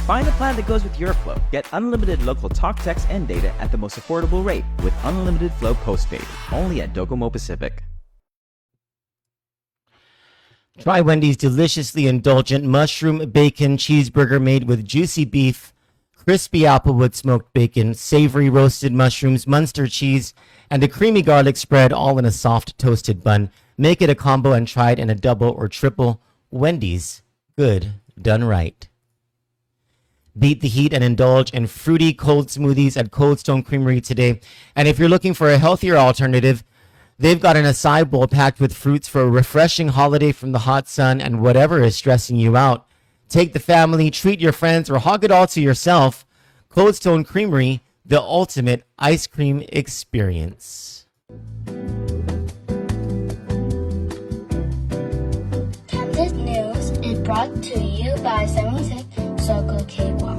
Find the plan that goes with your flow. Get unlimited local talk, text, and data at the most affordable rate with Unlimited Flow Postpaid, only at Docomo Pacific. Try Wendy's deliciously indulgent mushroom bacon cheeseburger made with juicy beef, crispy applewood smoked bacon, savory roasted mushrooms, Munster cheese, and a creamy garlic spread, all in a soft toasted bun. Make it a combo and try it in a double or triple. Wendy's, good done right. Beat the heat and indulge in fruity cold smoothies at Cold Stone Creamery today. And if you're looking for a healthier alternative, they've got an acai bowl packed with fruits for a refreshing holiday from the hot sun and whatever is stressing you out. Take the family, treat your friends, or hog it all to yourself. Cold Stone Creamery, the ultimate ice cream experience. Kandit News is brought to you by 76 Circle K Guam.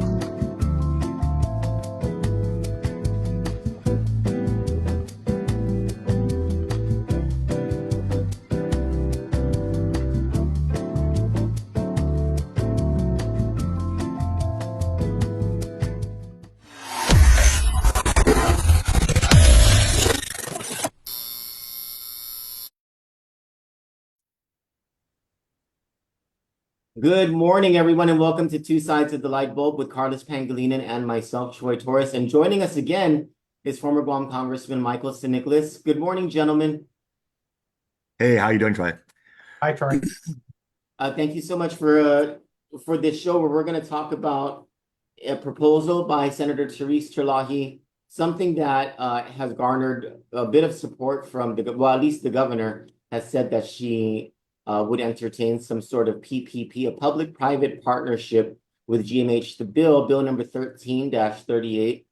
Good morning, everyone, and welcome to Two Sides of the Lightbulb with Carlos Pangelinan and myself, Troy Torres. And joining us again is former Guam Congressman Nicolas. Good morning, gentlemen. Hey, how you doing, Troy? Hi, Troy. Thank you so much for this show where we're going to talk about a proposal by Senator Therese Terlaje, something that has garnered a bit of support from at least the governor has said that she would entertain some sort of PPP, a public-private partnership with GMH. The bill number 13-38,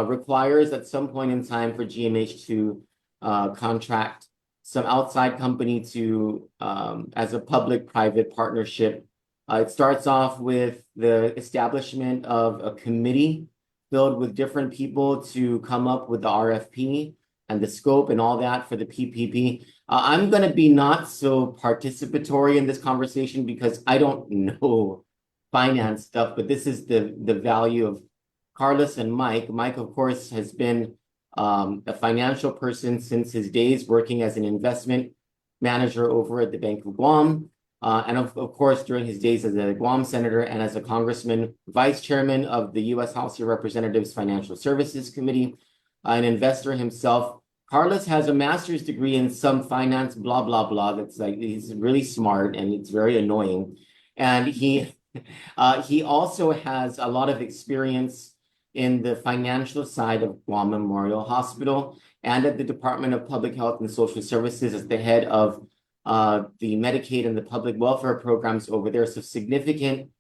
requires at some point in time for GMH to contract some outside company to as a public-private partnership. It starts off with the establishment of a committee filled with different people to come up with the RFP and the scope and all that for the PPP. I'm going to be not so participatory in this conversation because I don't know finance stuff, but this is the value of Carlos and Mike. Mike, of course, has been a financial person since his days working as an investment manager over at the Bank of Guam. And of course, during his days as a Guam senator and as a congressman, vice chairman of the U.S. House of Representatives Financial Services Committee, an investor himself. Carlos has a master's degree in some finance, blah, blah, blah. That's like, he's really smart and it's very annoying. And he also has a lot of experience in the financial side of Guam Memorial Hospital and at the Department of Public Health and Social Services as the head of the Medicaid and the public welfare programs over there. So significant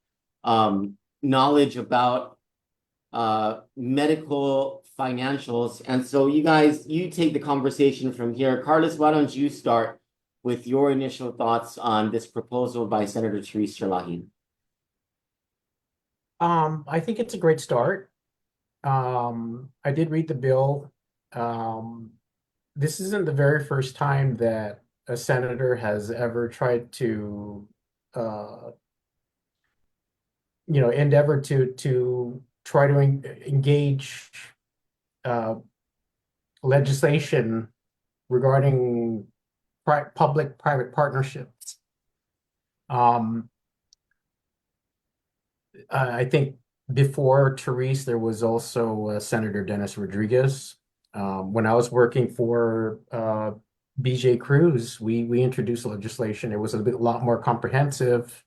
knowledge about medical financials. And so you guys, you take the conversation from here. Carlos, why don't you start with your initial thoughts on this proposal by Senator Therese Terlaje? I think it's a great start. I did read the bill. This isn't the very first time that a senator has ever tried to, endeavor to try to engage legislation regarding public-private partnerships. I think before Therese, there was also Senator Dennis Rodriguez. When I was working for BJ Cruz, we introduced legislation. It was a lot more comprehensive.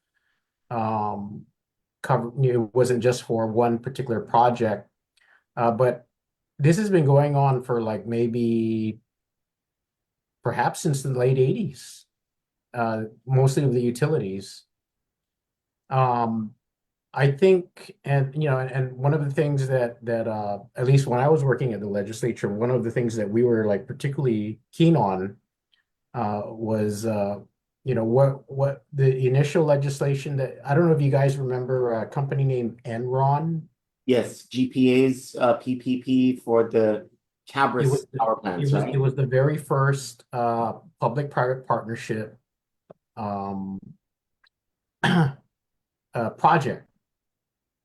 It wasn't just for one particular project, but this has been going on for like maybe perhaps since the late 80s, mostly of the utilities. I think, and one of the things that at least when I was working at the legislature, one of the things that we were like particularly keen on was what the initial legislation that, I don't know if you guys remember a company named Enron. Yes, GPA's PPP for the Cabras power plants, right? It was the very first public-private partnership project.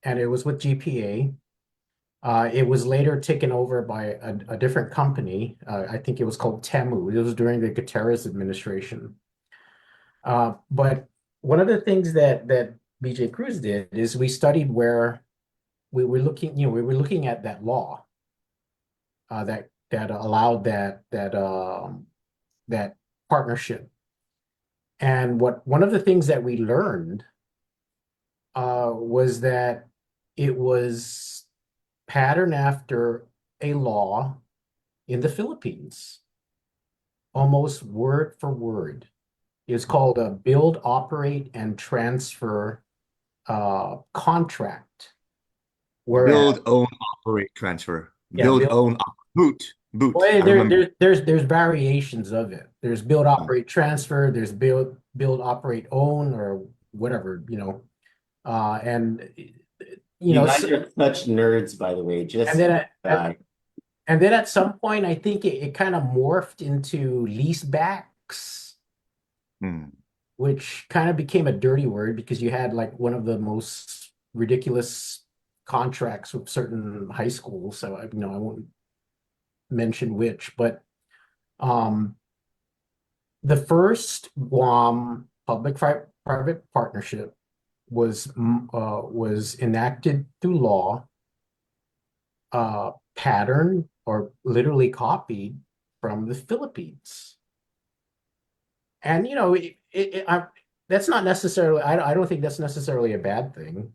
and it was with GPA. It was later taken over by a different company. I think it was called Temu. It was during the Gutierrez administration. But one of the things that BJ Cruz did is we studied where we were looking, we were looking at that law that allowed that partnership. And one of the things that we learned was that it was patterned after a law in the Philippines, almost word for word. It's called a build, operate, and transfer contract. Whereas, Build, own, operate, transfer. yeah, Build, own, boot. well, I remember. there's variations of it. There's build, operate, transfer. There's build, operate, own, or whatever, and You know, guys are such nerds, by the way. Just and then uh, and then at some point, I think it kind of morphed into lease backs, Hmm. which kind of became a dirty word because you had like one of the most ridiculous contracts with certain high schools. So I won't mention which, but the first Guam public-private partnership was enacted through law, patterned or literally copied from the Philippines. And that's not necessarily, I don't think that's necessarily a bad thing.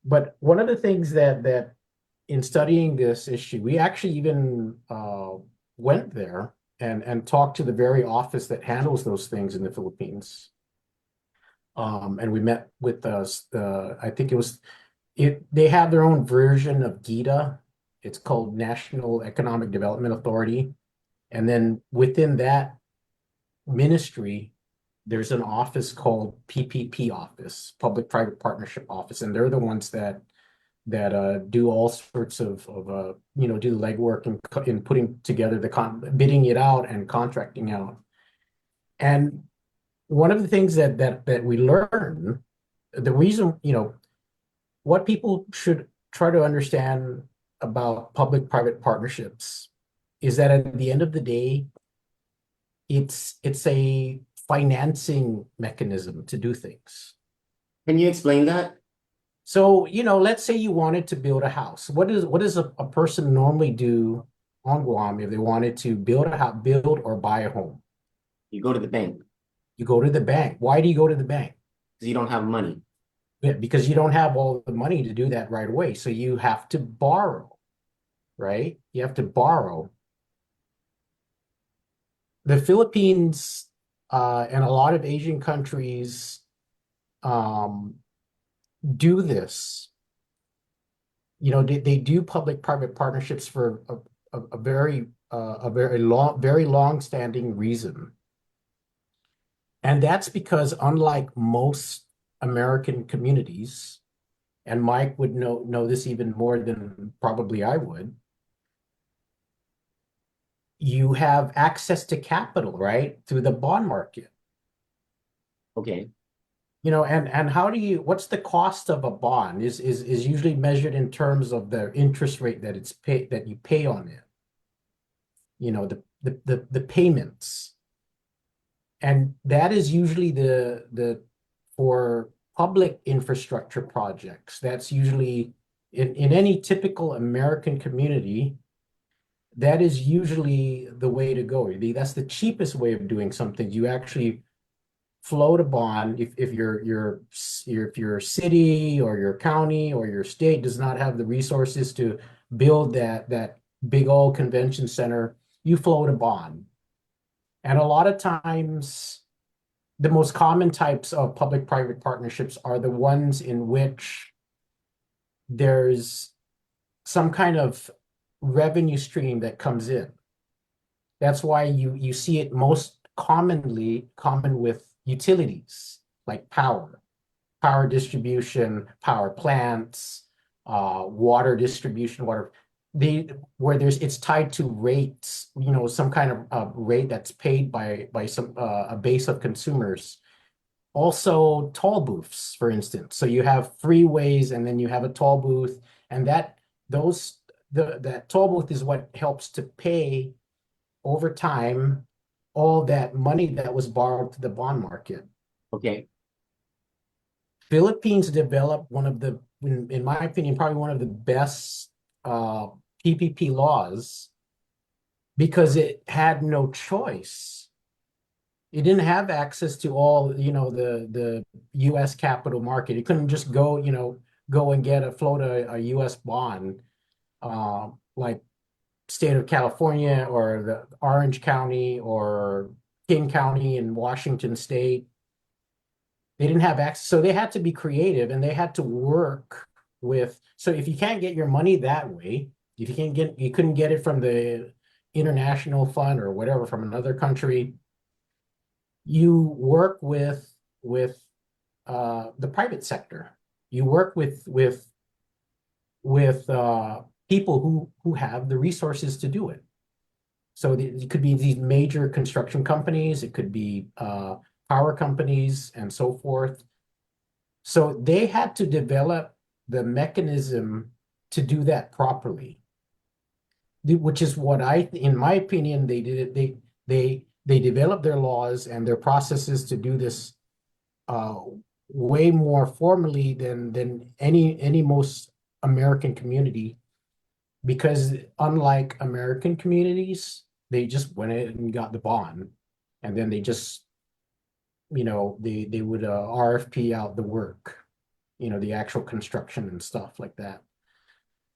But one of the things that in studying this issue, we actually even went there and talked to the very office that handles those things in the Philippines. And we met with I think they have their own version of GITA. It's called National Economic Development Authority. And then within that ministry, there's an office called PPP office, Public-Private Partnership Office. And they're the ones that do all sorts of do the legwork in putting together bidding it out and contracting out. And one of the things that we learn, the reason, what people should try to understand about public-private partnerships is that at the end of the day, it's a financing mechanism to do things. can you explain that? So, let's say you wanted to build a house. What does a person normally do on Guam if they wanted to build or buy a home? You go to the bank You go to the bank. Why do you go to the bank? because you don't have money. Yeah, because you don't have all the money to do that right away. So you have to borrow, right? You have to borrow. The Philippines and a lot of Asian countries do this. They do public-private partnerships for a very long-standing reason. And that's because unlike most American communities, and Mike would know this even more than probably I would, you have access to capital, right? Through the bond market. Okay. And what's the cost of a bond is usually measured in terms of the interest rate that you pay on it. The payments. And that is usually for public infrastructure projects. That's usually in any typical American community, that is usually the way to go. That's the cheapest way of doing something. You actually float a bond if your city or your county or your state does not have the resources to build that big old convention center, you float a bond. And a lot of times, the most common types of public-private partnerships are the ones in which there's some kind of revenue stream that comes in. That's why you see it most common with utilities like power distribution, power plants, water distribution, it's tied to rates, some kind of rate that's paid by some a base of consumers. Also toll booths, for instance. So you have freeways and then you have a toll booth, and that toll booth is what helps to pay over time all that money that was borrowed to the bond market. Okay. Philippines developed one of the, in my opinion, probably one of the best PPP laws because it had no choice. It didn't have access to all, the U.S. capital market. It couldn't just go and float a U.S. bond, like state of California or the Orange County or King County in Washington State. They didn't have access, so they had to be creative and they had to work with. So if you can't get your money that way, if you couldn't get it from the international fund or whatever from another country, you work with the private sector. You work with people who have the resources to do it. So it could be these major construction companies, it could be power companies and so forth. So they had to develop the mechanism to do that properly, which is what in my opinion, they did it. They developed their laws and their processes to do this way more formally than any most American community, because unlike American communities, they just went in and got the bond, and then they just they would RFP out the work, the actual construction and stuff like that.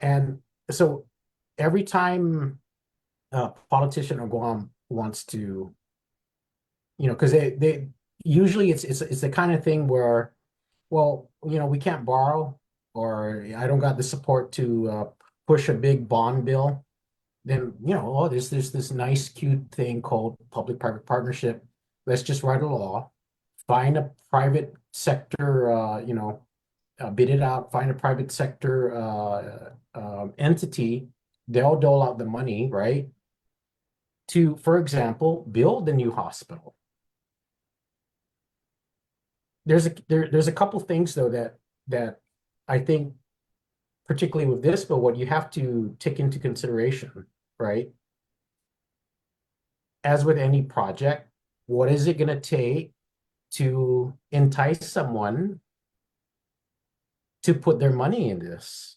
And so every time a politician or Guam wants to, because they usually it's the kind of thing where, well, we can't borrow, or I don't got the support to push a big bond bill. Then there's this nice cute thing called public-private partnership. Let's just write a law, find a private sector, bid it out, find a private sector entity. They'll dole out the money, right? To, for example, build a new hospital. There's a couple things though that I think, particularly with this bill, what you have to take into consideration, right? As with any project, what is it going to take to entice someone to put their money in this?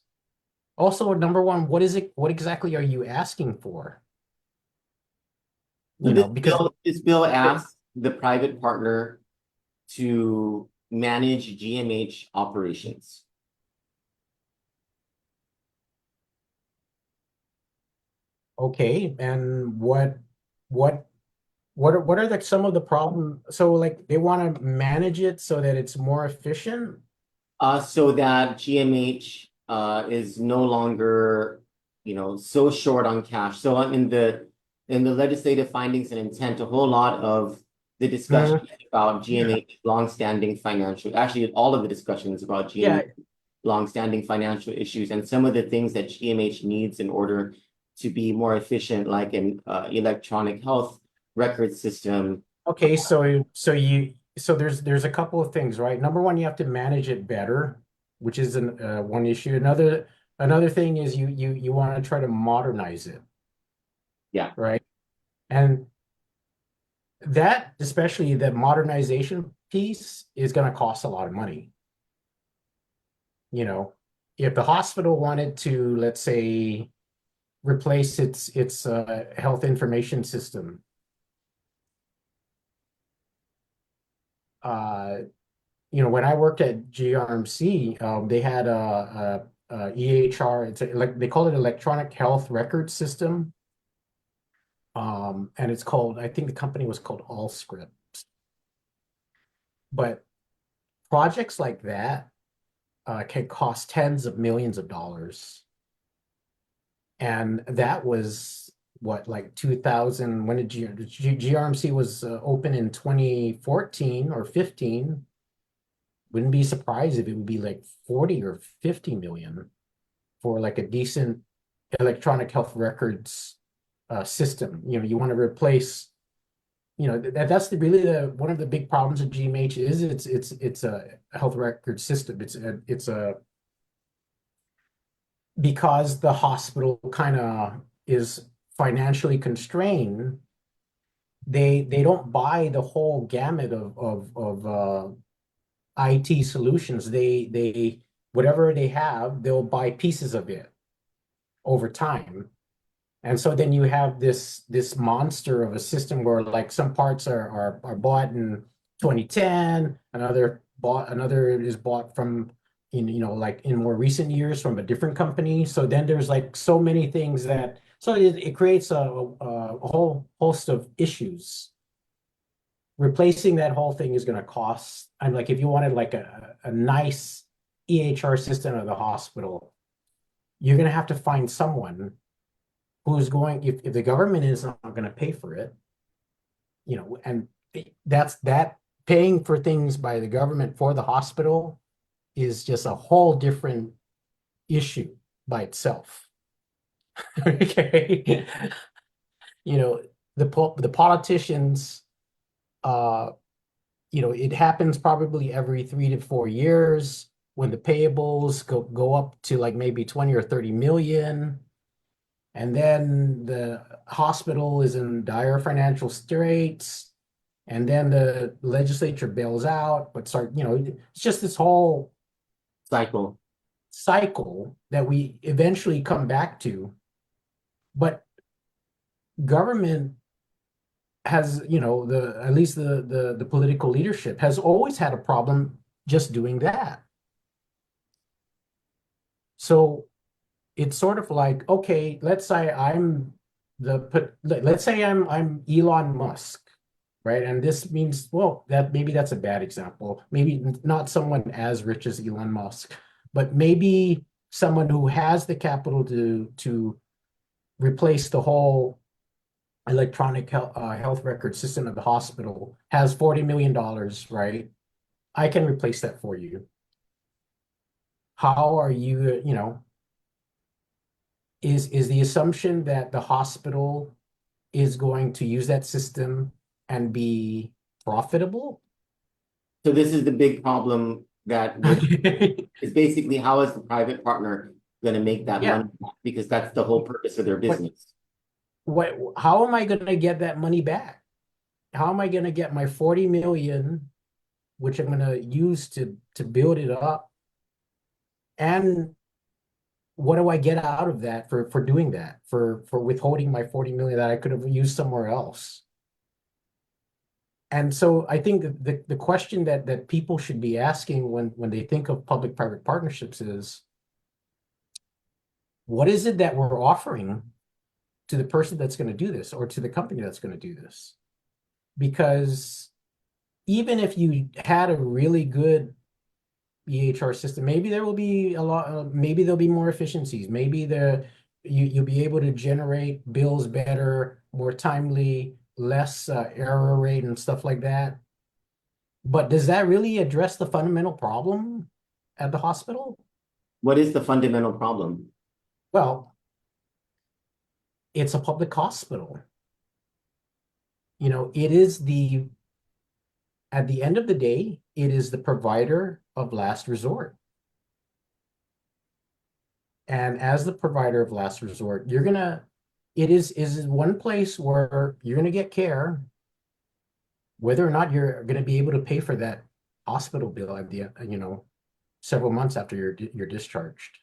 Also, number one, what exactly are you asking for? Because this bill asks the private partner to manage GMH operations. Okay, and what are some of the problems? So like they want to manage it so that it's more efficient? So that GMH is no longer, so short on cash. So in the legislative findings and intent, a whole lot of the discussion about GMH longstanding financial, actually all of the discussions about GMH longstanding financial issues, and some of the things that GMH needs in order to be more efficient, like an electronic health record system. Okay, so there's a couple of things, right? Number one, you have to manage it better, which is one issue. Another thing is you want to try to modernize it. Yeah. Right. And that, especially the modernization piece, is going to cost a lot of money. If the hospital wanted to, let's say, replace its health information system, when I worked at GRMC, they had a EHR. It's they call it electronic health record system. And it's called, I think the company was called Allscripts. But projects like that can cost tens of millions of dollars. And that was what, like 2000, when did GRMC was open in 2014 or 15. Wouldn't be surprised if it would be like 40 or 50 million for like a decent electronic health records system. You want to replace that's really the one of the big problems of GMH is it's a health record system. It's a because the hospital kind of is financially constrained, they don't buy the whole gamut of IT solutions. They whatever they have, they'll buy pieces of it over time. And so then you have this monster of a system where like some parts are bought in 2010, another is bought from like in more recent years from a different company. So then there's like so many things that so it creates a whole host of issues. Replacing that whole thing is going to cost. I'm like if you wanted like a nice EHR system of the hospital, you're going to have to find someone who's going if the government is not going to pay for it, and that paying for things by the government for the hospital is just a whole different issue by itself. Okay. The politicians, it happens probably every 3 to 4 years when the payables go up to like maybe 20 or 30 million. And then the hospital is in dire financial straits. And then the legislature bails out, but it's just this whole Cycle. that we eventually come back to. But government has, at least the political leadership has always had a problem just doing that. So it's sort of like, okay, let's say I'm Elon Musk, right? And this means, well, that's a bad example. Maybe not someone as rich as Elon Musk, but maybe someone who has the capital to replace the whole electronic health record system of the hospital, has $40 million, right? I can replace that for you. How are you, is the assumption that the hospital is going to use that system and be profitable? So this is the big problem that is basically how is the private partner going to make that money back? Because that's the whole purpose of their business. How am I going to get that money back? How am I going to get my 40 million, which I'm going to use to build it up? And what do I get out of that for doing that, for withholding my 40 million that I could have used somewhere else? And so I think the question that people should be asking when they think of public-private partnerships is, what is it that we're offering to the person that's going to do this or to the company that's going to do this? Because even if you had a really good EHR system, maybe there will be maybe there'll be more efficiencies. Maybe you'll be able to generate bills better, more timely, less error rate and stuff like that. But does that really address the fundamental problem at the hospital? What is the fundamental problem? Well, it's a public hospital. It is at the end of the day, it is the provider of last resort. And as the provider of last resort, it is one place where you're going to get care, whether or not you're going to be able to pay for that hospital bill at the, several months after you're discharged.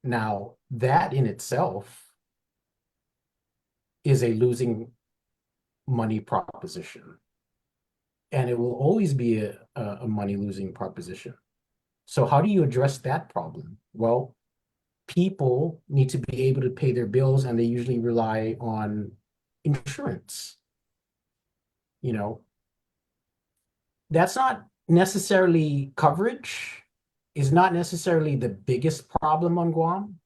Now, that in itself is a losing money proposition. And it will always be a money-losing proposition. So how do you address that problem? Well, people need to be able to pay their bills, and they usually rely on insurance. That's not necessarily coverage, is not necessarily the biggest problem on Guam,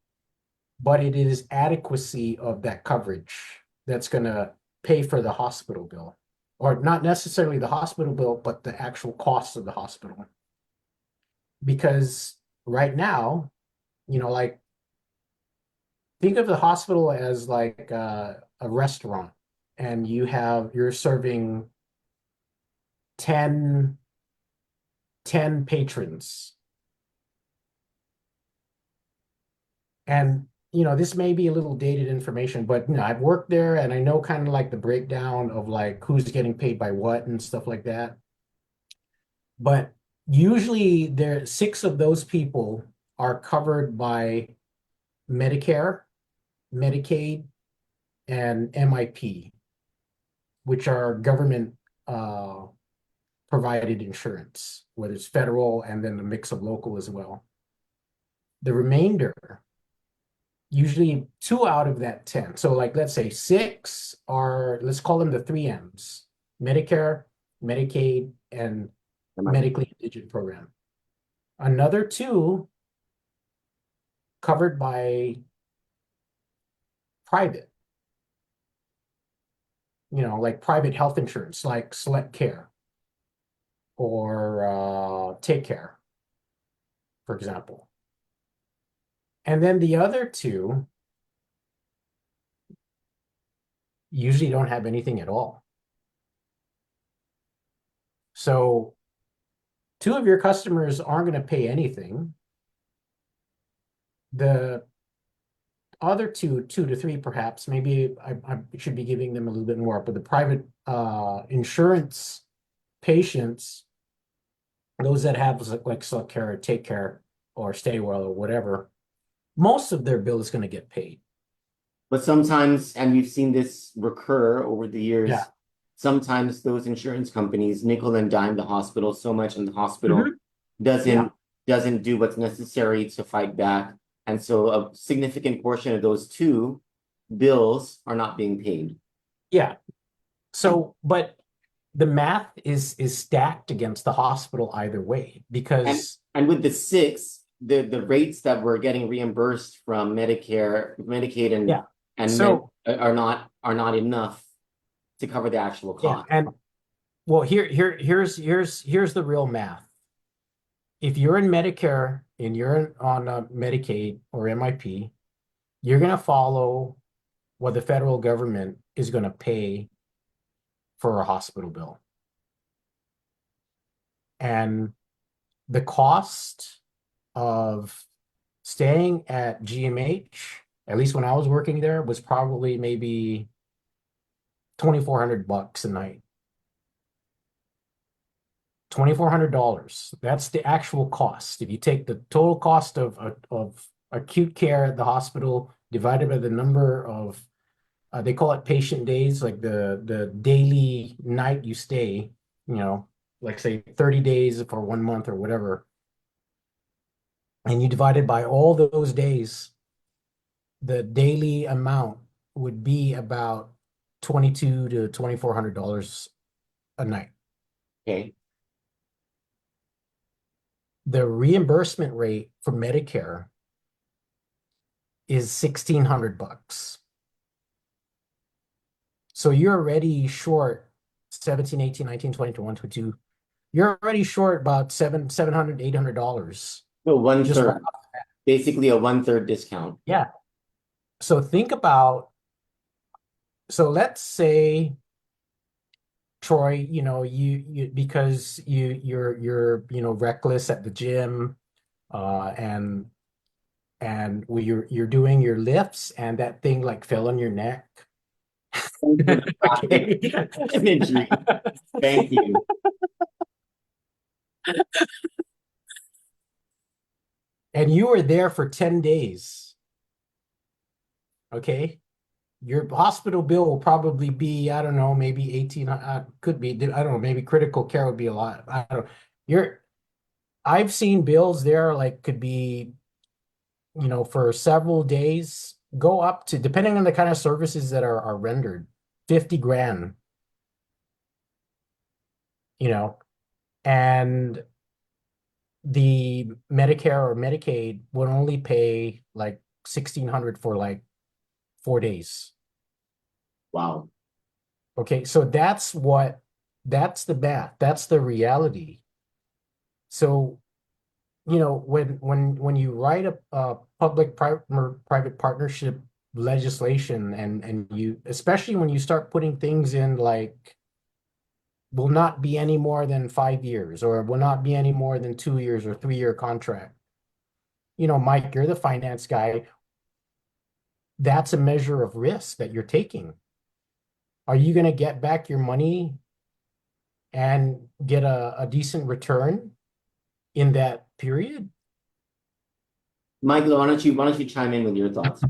but it is adequacy of that coverage that's going to pay for the hospital bill, or not necessarily the hospital bill, but the actual cost of the hospital. Because right now, think of the hospital as like a restaurant, and you're serving 10 patrons. And this may be a little dated information, but I've worked there and I know kind of like the breakdown of like who's getting paid by what and stuff like that. But usually there 6 of those people are covered by Medicare, Medicaid, and MIP, which are government provided insurance, whether it's federal and then a mix of local as well. The remainder, usually 2 out of that 10. So like, let's say 6 are, let's call them the 3 M's: Medicare, Medicaid, and medically indigent program. Another 2 covered by private, like private health insurance, like Select Care or Take Care, for example. And then the other 2 usually don't have anything at all. So 2 of your customers aren't going to pay anything. The other 2 to 3 perhaps, maybe I should be giving them a little bit more, but the private insurance patients, those that have like Select Care or Take Care or Stay Well or whatever, most of their bill is going to get paid. But sometimes, and we've seen this recur over the years, Yeah. sometimes those insurance companies nickel and dime the hospital so much, and the hospital doesn't do what's necessary to fight back. And so a significant portion of those 2 bills are not being paid. Yeah. So, but the math is stacked against the hospital either way, because And with the 6, the rates that we're getting reimbursed from Medicare, Medicaid, are not enough to cover the actual cost. And well, here's the real math. If you're in Medicare and you're on Medicaid or MIP, you're going to follow what the federal government is going to pay for a hospital bill. And the cost of staying at GMH, at least when I was working there, was probably maybe $2,400 a night. $2,400. That's the actual cost. If you take the total cost of acute care at the hospital divided by the number of they call it patient days, like the daily night you stay, like say 30 days for 1 month or whatever, and you divide it by all those days, the daily amount would be about $2,200 to $2,400 a night. Okay. The reimbursement rate for Medicare is $1,600. So you're already short 17, 18, 19, 20, 21, 22. You're already short about $700, $800. So 1/3, basically a 1/3 discount. Yeah. So think about, so let's say, Troy, you because you're reckless at the gym, and you're doing your lifts and that thing like fell on your neck. Imagery. Thank you. And you were there for 10 days. Okay. Your hospital bill will probably be, I don't know, maybe 18, could be, I don't know, maybe critical care would be a lot. I don't know. I've seen bills there like could be, for several days, go up to, depending on the kind of services that are rendered, 50 grand. And the Medicare or Medicaid would only pay like $1,600 for like 4 days. Wow. Okay, so that's the math. That's the reality. So, when you write a public-private partnership legislation and you, especially when you start putting things in like will not be any more than 5 years or will not be any more than 2 years or 3-year contract. You know, Mike, you're the finance guy. That's a measure of risk that you're taking. Are you going to get back your money and get a decent return in that period? Michael, why don't you chime in with your thoughts?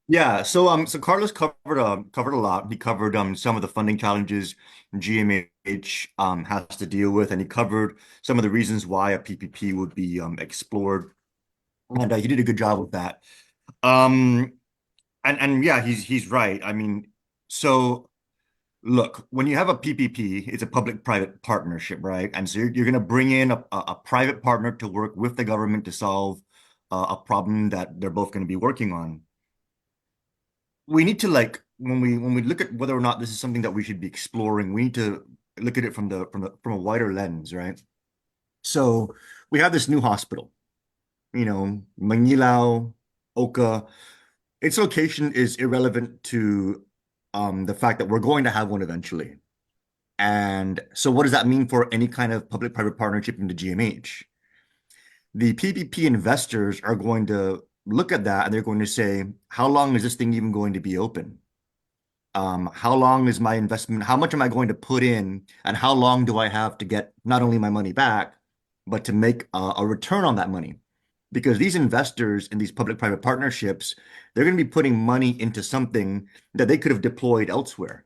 Yeah, so Carlos covered a lot. He covered some of the funding challenges GMH has to deal with, and he covered some of the reasons why a PPP would be explored, and he did a good job with that. Um, and yeah, he's right. I mean, so look, when you have a PPP, it's a public-private partnership, right? And so you're going to bring in a private partner to work with the government to solve a problem that they're both going to be working on. We need to like when we look at whether or not this is something that we should be exploring, we need to look at it from a wider lens, right? So we have this new hospital, Manilao, Oka. Its location is irrelevant to the fact that we're going to have one eventually. And so what does that mean for any kind of public-private partnership into GMH? The PPP investors are going to look at that and they're going to say, how long is this thing even going to be open? How long is my investment? How much am I going to put in? And how long do I have to get not only my money back, but to make a return on that money? Because these investors in these public-private partnerships, they're going to be putting money into something that they could have deployed elsewhere.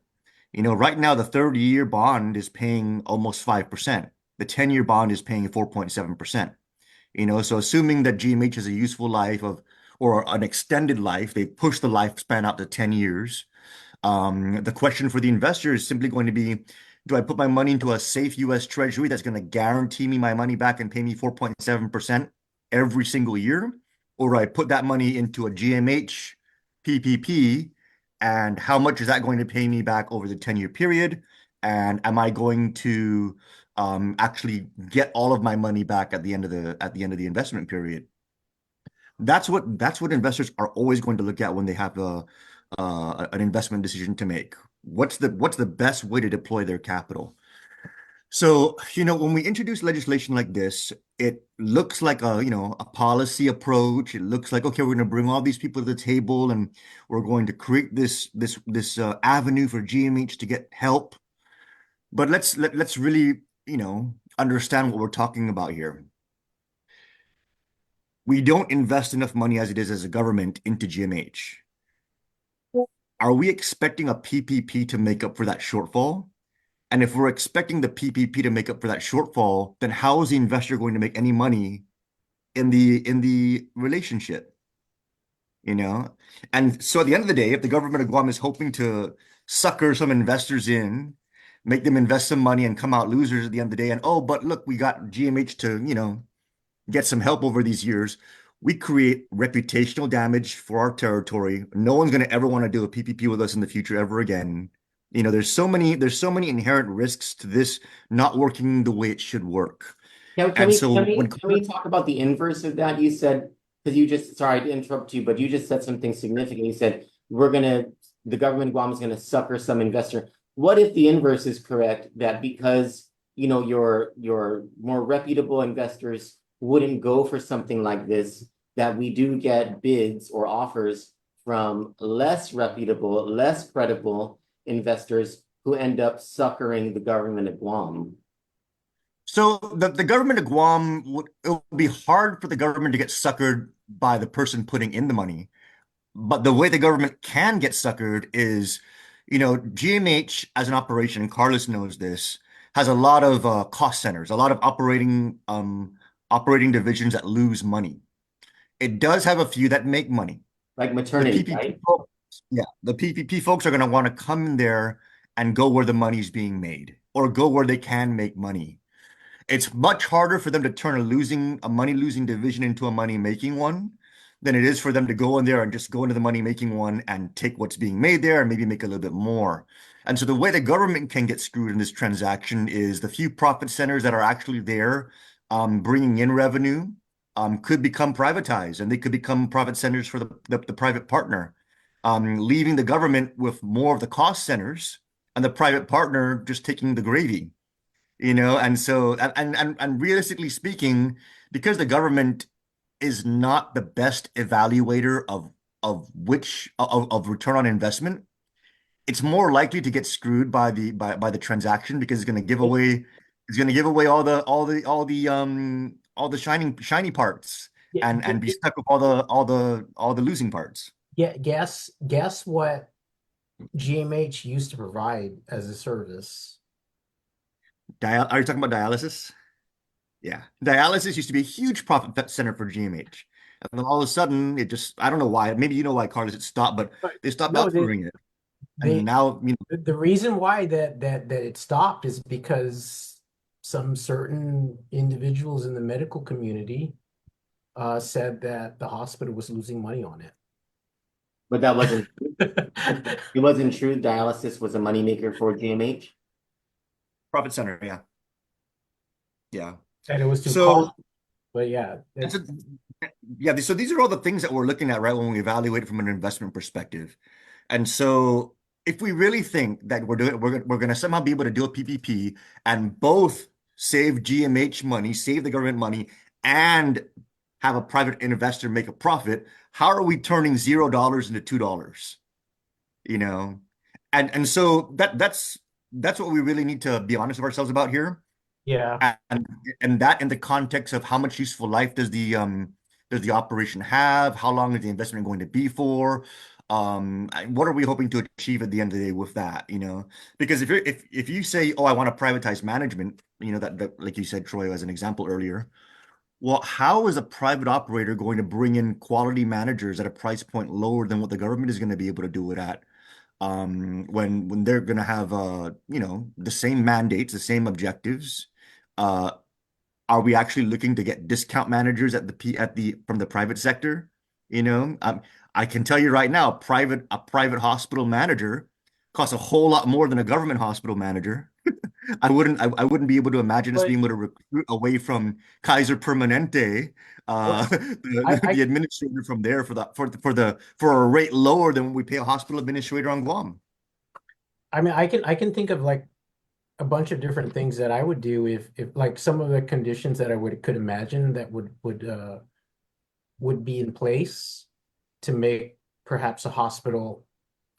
Right now, the 30-year bond is paying almost 5%. The 10-year bond is paying 4.7%. So assuming that GMH has a useful life or an extended life, they push the lifespan out to 10 years. The question for the investor is simply going to be, do I put my money into a safe US Treasury that's going to guarantee me my money back and pay me 4.7% every single year? Or do I put that money into a GMH PPP? And how much is that going to pay me back over the 10-year period? And am I going to actually get all of my money back at the end of the investment period? That's what investors are always going to look at when they have an investment decision to make. What's the best way to deploy their capital? So, when we introduce legislation like this, it looks like a policy approach. It looks like, okay, we're going to bring all these people to the table and we're going to create this avenue for GMH to get help. But let's really, understand what we're talking about here. We don't invest enough money as it is as a government into GMH. Are we expecting a PPP to make up for that shortfall? And if we're expecting the PPP to make up for that shortfall, then how is the investor going to make any money in the relationship? And so at the end of the day, if the government of Guam is hoping to sucker some investors in, make them invest some money and come out losers at the end of the day, and oh, but look, we got GMH to, get some help over these years, we create reputational damage for our territory. No one's going to ever want to do a PPP with us in the future ever again. There's so many inherent risks to this not working the way it should work. Can And we so can we when can we talk about the inverse of that? You said, because you just, sorry to interrupt you, but you just said something significant. You said the government of Guam is gonna sucker some investor. What if the inverse is correct, that because your more reputable investors wouldn't go for something like this, that we do get bids or offers from less reputable, less credible investors who end up suckering the government of Guam? So the government of Guam it would be hard for the government to get suckered by the person putting in the money. But the way the government can get suckered is, GMH as an operation, and Carlos knows this, has a lot of cost centers, a lot of operating divisions that lose money. It does have a few that make money. Like The maternity, PPP right? folks, yeah, the PPP folks are going to want to come in there and go where the money's being made or go where they can make money. It's much harder for them to turn a money losing division into a money making one than it is for them to go in there and just go into the money making one and take what's being made there and maybe make a little bit more. And so the way the government can get screwed in this transaction is the few profit centers that are actually there, bringing in revenue, could become privatized, and they could become profit centers for the private partner, leaving the government with more of the cost centers and the private partner just taking the gravy, and so and realistically speaking, because the government is not the best evaluator of return on investment, it's more likely to get screwed by the transaction, because it's going to give away all the shiny parts, Yeah, and be stuck with all the losing parts. yeah, guess what GMH used to provide as a service. Are you talking about dialysis? Yeah. Dialysis used to be a huge profit center for GMH. And then all of a sudden, I don't know why. Maybe you know why, Carlos, it stopped, but But they stopped no, outsourcing it. And they now, the reason why that it stopped is because some certain individuals in the medical community said that the hospital was losing money on But that wasn't true. it. It wasn't true. Dialysis was a moneymaker for GMH. profit center, yeah. Yeah. And it was too So, costly. But yeah, and so, yeah, so these are all the things that we're looking at, right, when we evaluate it from an investment perspective. And so if we really think that we're going to somehow be able to do a PPP and both save GMH money, save the government money, and have a private investor make a profit, how are we turning $0 into $2? You know, and so that's what we really need to be honest with ourselves about here. yeah. And and that in the context of how much useful life does the operation have? How long is the investment going to be for? What are we hoping to achieve at the end of the day with that? Because if you say, oh, I want to privatize management, that like you said, Troy, as an example earlier, well, how is a private operator going to bring in quality managers at a price point lower than what the government is going to be able to do it at? When they're going to have the same mandates, the same objectives. Uh, are we actually looking to get discount managers from the private sector? I can tell you right now, a private hospital manager costs a whole lot more than a government hospital manager. I wouldn't be able to imagine us But being able to recruit away from Kaiser Permanente, well, the administrator from there for a rate lower than what we pay a hospital administrator on Guam. I mean, I can think of like a bunch of different things that I would do if like some of the conditions that I could imagine that would be in place to make perhaps a hospital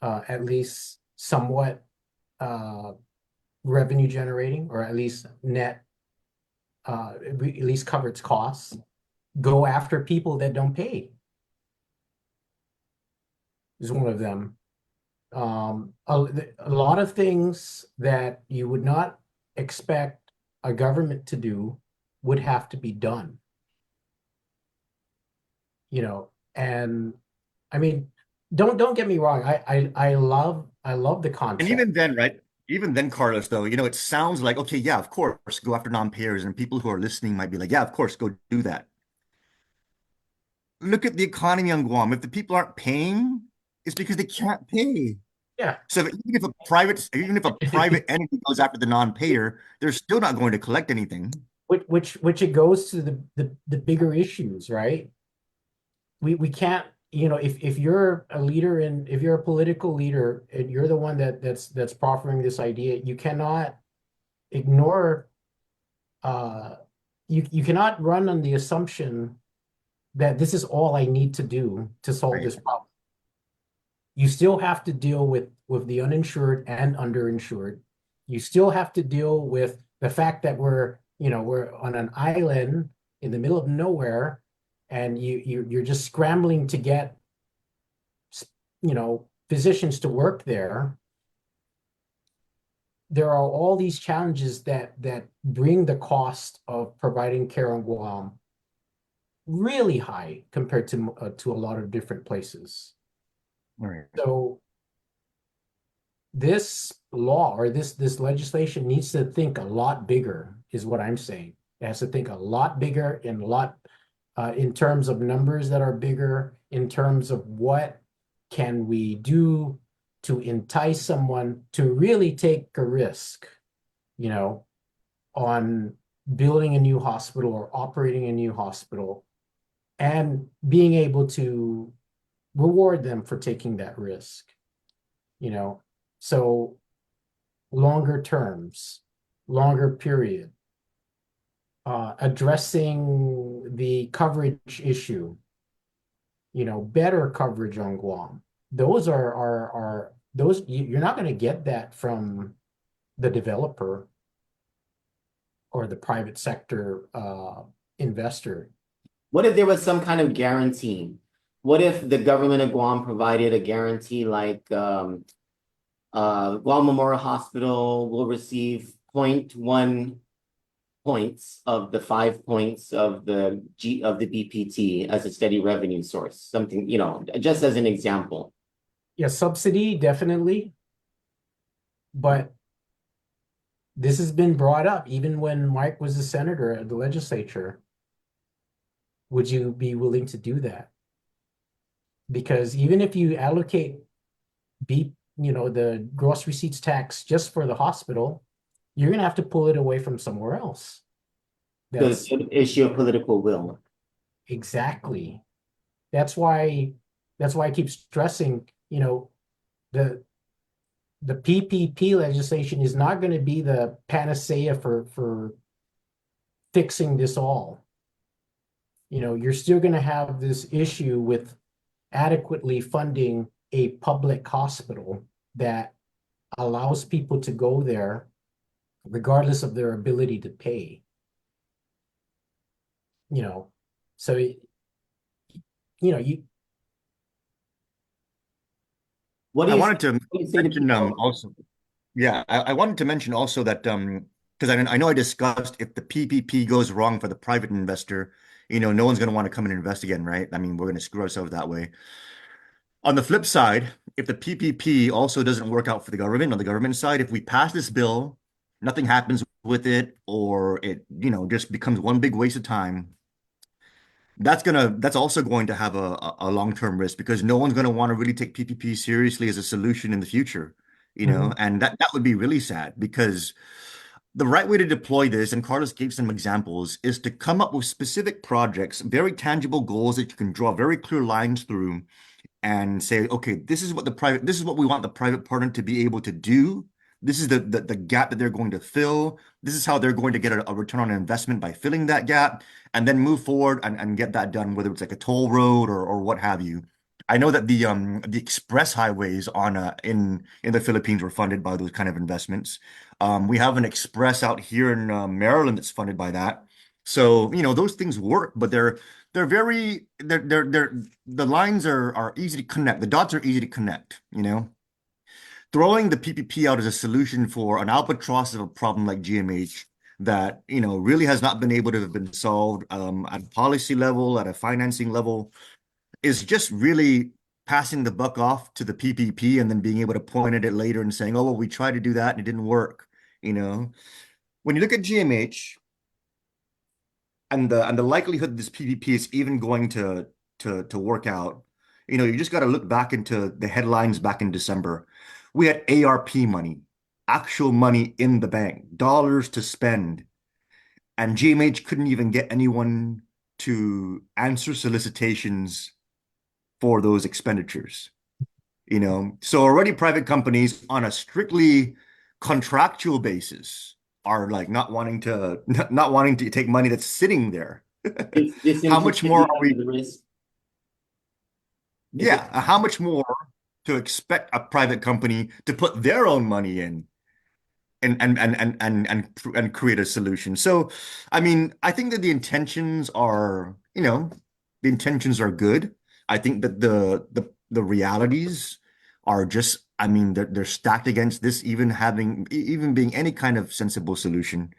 at least somewhat revenue generating, or at least net at least cover its costs. Go after people that don't pay is one of them. A lot of things that you would not expect a government to do would have to be done. And I mean, don't get me wrong. I love the And concept. even then, right? Even then, Carlos, though, it sounds like, okay, yeah, of course, go after non-payers, and people who are listening might be like, yeah, of course, go do that. Look at the economy on Guam. If the people aren't paying, it's because they can't pay. Yeah. So even if a private entity goes after the non-payer, they're still not going to collect anything. Which it goes to the bigger issues, right? We can't, if you're a leader and if you're a political leader and you're the one that's proffering this idea, you cannot ignore you cannot run on the assumption that this is all I need to do to solve Right. this problem. You still have to deal with the uninsured and underinsured. You still have to deal with the fact that we're on an island in the middle of nowhere, and you're just scrambling to get physicians to work there. There are all these challenges that bring the cost of providing care on Guam really high compared to a lot of different places. Right. So this law or this legislation needs to think a lot bigger, is what I'm saying. It has to think a lot bigger and a lot in terms of numbers that are bigger, in terms of what can we do to entice someone to really take a risk, on building a new hospital or operating a new hospital. and being able to reward them for taking that risk, you know. So longer terms, longer period, addressing the coverage issue, you know, better coverage on Guam. Those are those you're not going to get that from the developer or the private sector investor. What if there was some kind of guarantee? What if the government of Guam provided a guarantee like Guam Memorial Hospital will receive 0.1 points of the 5 points of the BPT as a steady revenue source, something, you know, just as an example. Yeah, subsidy, definitely. But this has been brought up even when Mike was a senator at the legislature. Would you be willing to do that? Because even if you allocate the gross receipts tax just for the hospital, you're going to have to pull it away from somewhere else. That's the issue of political will. Exactly. That's why I keep stressing, you know, the PPP legislation is not going to be the panacea for fixing this all. You know, you're still going to have this issue with adequately funding a public hospital that allows people to go there regardless of their ability to pay. You know, so What do I you wanted to what do you say to mention people? also, yeah, I wanted to mention also that because I know I discussed if the PPP goes wrong for the private investor, you know, no one's going to want to come and invest again, right? I mean, we're going to screw ourselves that way. On the flip side, if the PPP also doesn't work out for the government, on the government side, if we pass this bill, nothing happens with it, or it, you know, just becomes one big waste of time, that's also going to have a long-term risk because no one's going to want to really take PPP seriously as a solution in the future, you know, and that would be really sad because the right way to deploy this, and Carlos gave some examples, is to come up with specific projects, very tangible goals that you can draw very clear lines through and say, okay, this is what we want the private partner to be able to do. This is the gap that they're going to fill. This is how they're going to get a return on investment by filling that gap, and then move forward and get that done, whether it's like a toll road or what have you. I know that the express highways on in the Philippines were funded by those kind of investments. We have an express out here in Maryland that's funded by that. So, you know, those things work, but the lines are easy to connect. The dots are easy to connect, you know. Throwing the PPP out as a solution for an albatross of a problem like GMH that, you know, really has not been able to have been solved at a policy level, at a financing level, is just really passing the buck off to the PPP and then being able to point at it later and saying, oh, well, we tried to do that and it didn't work, you know. When you look at GMH, and the likelihood this PPP is even going to work out, you know, you just got to look back into the headlines back in December. We had ARP money, actual money in the bank, dollars to spend, and GMH couldn't even get anyone to answer solicitations for those expenditures. You know, so already private companies on a strictly contractual basis are like not wanting to take money that's sitting there. It's How much more disinterested are because we? of the risk. Is it? Yeah, how much more to expect a private company to put their own money in and create a solution? So, I mean, I think that the intentions are, you know, the intentions are good. I think that the realities are just, I mean, they're stacked against this even being any kind of sensible solution.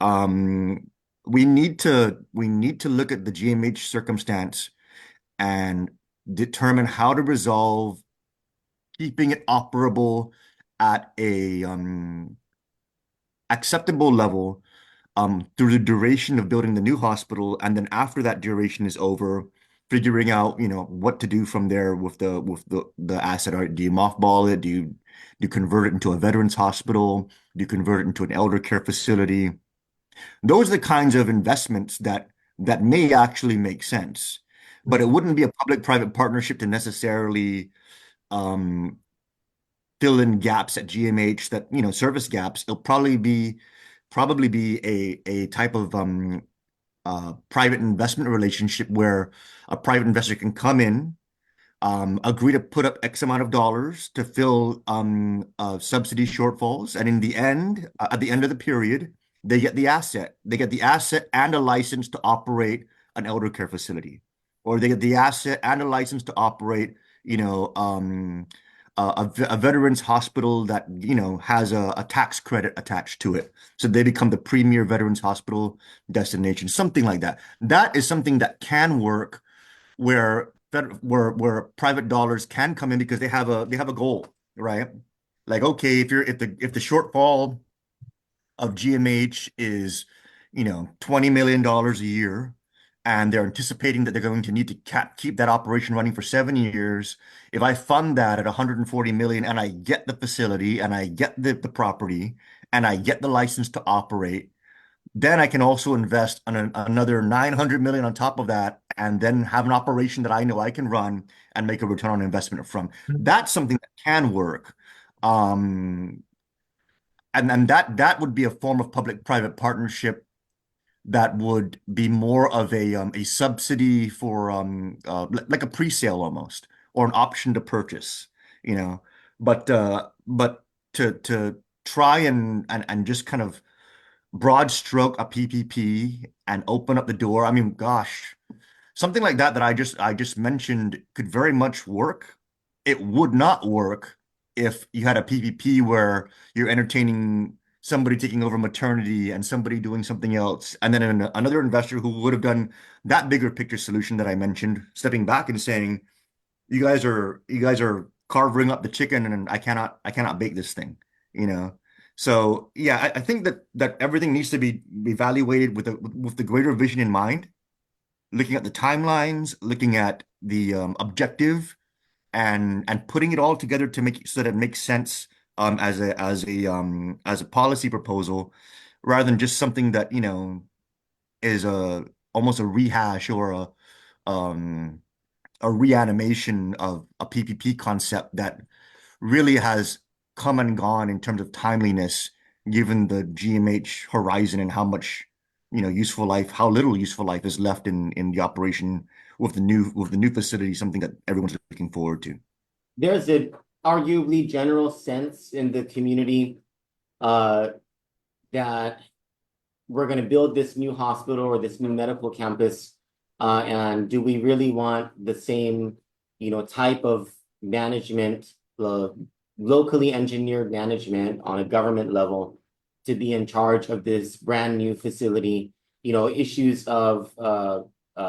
Um, we need to look at the GMH circumstance and determine how to resolve keeping it operable at a acceptable level through the duration of building the new hospital, and then after that duration is over, figuring out, you know, what to do from there with the asset. Or do you mothball it? Do you convert it into a veterans hospital? Do you convert it into an elder care facility? Those are the kinds of investments that may actually make sense. but it wouldn't be a public-private partnership to necessarily um, fill in gaps at GMH that, service gaps. It'll probably be a type of private investment relationship where a private investor can come in, agree to put up X amount of dollars to fill subsidy shortfalls, and in the end, at the end of the period, they get the asset. They get the asset and a license to operate an elder care facility, or they get the asset and a license to operate, a veterans hospital that has a tax credit attached to it, so they become the premier veterans hospital destination, something like that. That is something that can work where private dollars can come in because they have a goal, right? Like, okay, if the shortfall of GMH is, $20 million a year, and they're anticipating that they're going to need to keep that operation running for 7 years. If I fund that at 140 million and I get the facility and I get the property and I get the license to operate, then I can also invest another 900 million on top of that, and then have an operation that I know I can run and make a return on investment from. That's something that can work. Um, and that would be a form of public-private partnership that would be more of a subsidy for like a pre-sale almost, or an option to purchase, you know. But to try and just kind of broad stroke a PPP and open up the door. I mean, gosh, something like that I just mentioned could very much work. It would not work if you had a PPP where you're entertaining somebody taking over maternity and somebody doing something else, and then another investor who would have done that bigger picture solution that I mentioned, stepping back and saying, "You guys are carving up the chicken, and I cannot bake this thing," you know. So yeah, I think that everything needs to be evaluated with the greater vision in mind, looking at the timelines, looking at the objective, and putting it all together to make it so that it makes sense as a policy proposal, rather than just something that is almost a rehash or um a reanimation of a PPP concept that really has come and gone in terms of timeliness, given the GMH horizon and how much, useful life, how little useful life is left in the operation with the new facility, something that everyone's looking forward to. There's an arguably general sense in the community uh, that we're going to build this new hospital or this new medical campus, and do we really want the same, type of management, locally engineered management on a government level to be in charge of this brand new facility? Issues of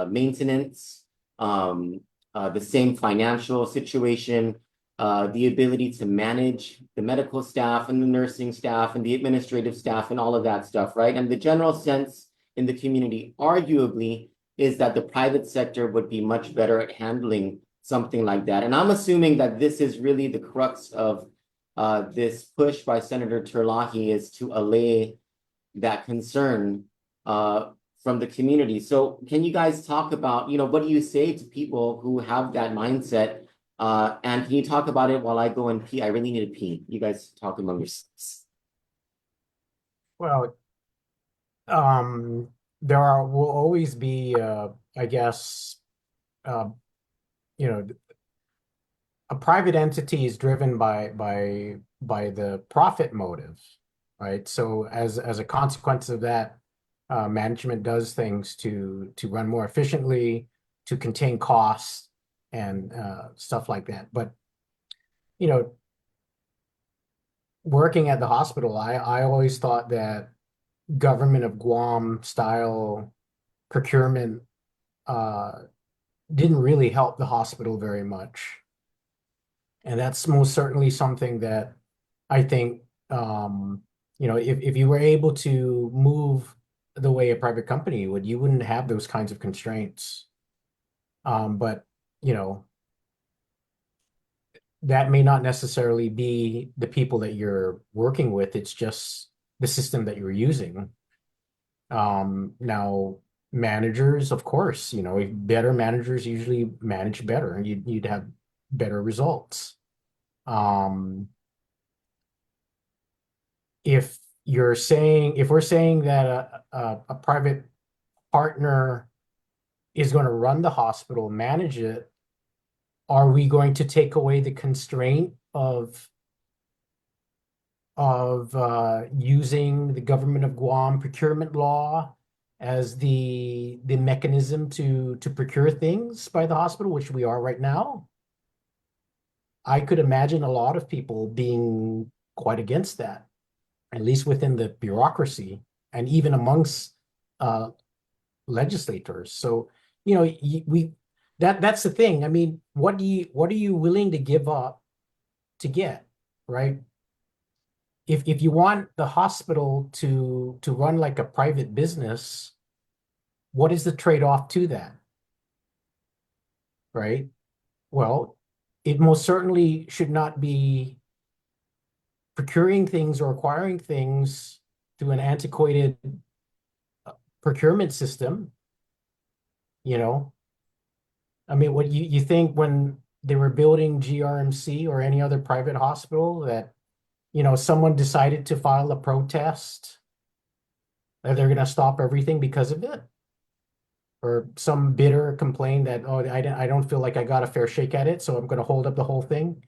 maintenance, the same financial situation, the ability to manage the medical staff and the nursing staff and the administrative staff and all of that stuff, right? And the general sense in the community, arguably, is that the private sector would be much better at handling something like that. And I'm assuming that this is really the crux of this push by Senator Terlaje, is to allay that concern from the community. So can you guys talk about, what do you say to people who have that mindset? And can you talk about it while I go and pee? I really need to pee. You guys talk among yourselves. Well, will always be, I guess, uh, a private entity is driven by the profit motive, right? So as a consequence of that, management does things to run more efficiently, to contain costs, and stuff like that. But working at the hospital, I always thought that government of Guam style procurement didn't really help the hospital very much. And that's most certainly something that I think, if you were able to move the way a private company would, you wouldn't have those kinds of constraints. But, that may not necessarily be the people that you're working with. It's just the system that you're using. Now, managers, of course, better managers usually manage better, and you'd have better results. If we're saying that a private partner is going to run the hospital, manage it, are we going to take away the constraint of using the government of Guam procurement law as the mechanism to procure things by the hospital, which we are right now? I could imagine a lot of people being quite against that, at least within the bureaucracy and even amongst legislators. So, that's the thing. I mean, what are you willing to give up to get, right? If you want the hospital to run like a private business, what is the trade-off to that? Right? Well, it most certainly should not be procuring things or acquiring things through an antiquated procurement system. I mean, what you think when they were building GRMC or any other private hospital that someone decided to file a protest that they're going to stop everything because of it? Or some bidder complained that, oh, I don't feel like I got a fair shake at it, so I'm going to hold up the whole thing.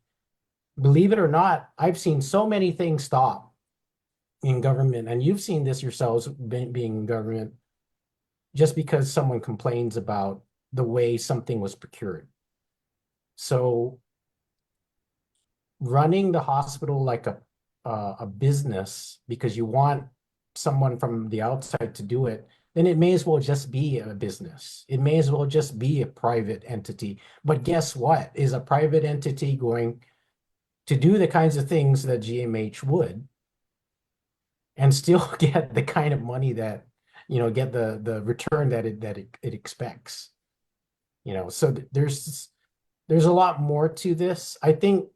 Believe it or not, I've seen so many things stop in government, and you've seen this yourselves being in government, just because someone complains about the way something was procured. So running the hospital like a business because you want someone from the outside to do it, then it may as well just be a business. It may as well just be a private entity. But guess what? Is a private entity going to do the kinds of things that GMH would and still get the kind of money that, get the return that it expects? So there's a lot more to this. I think,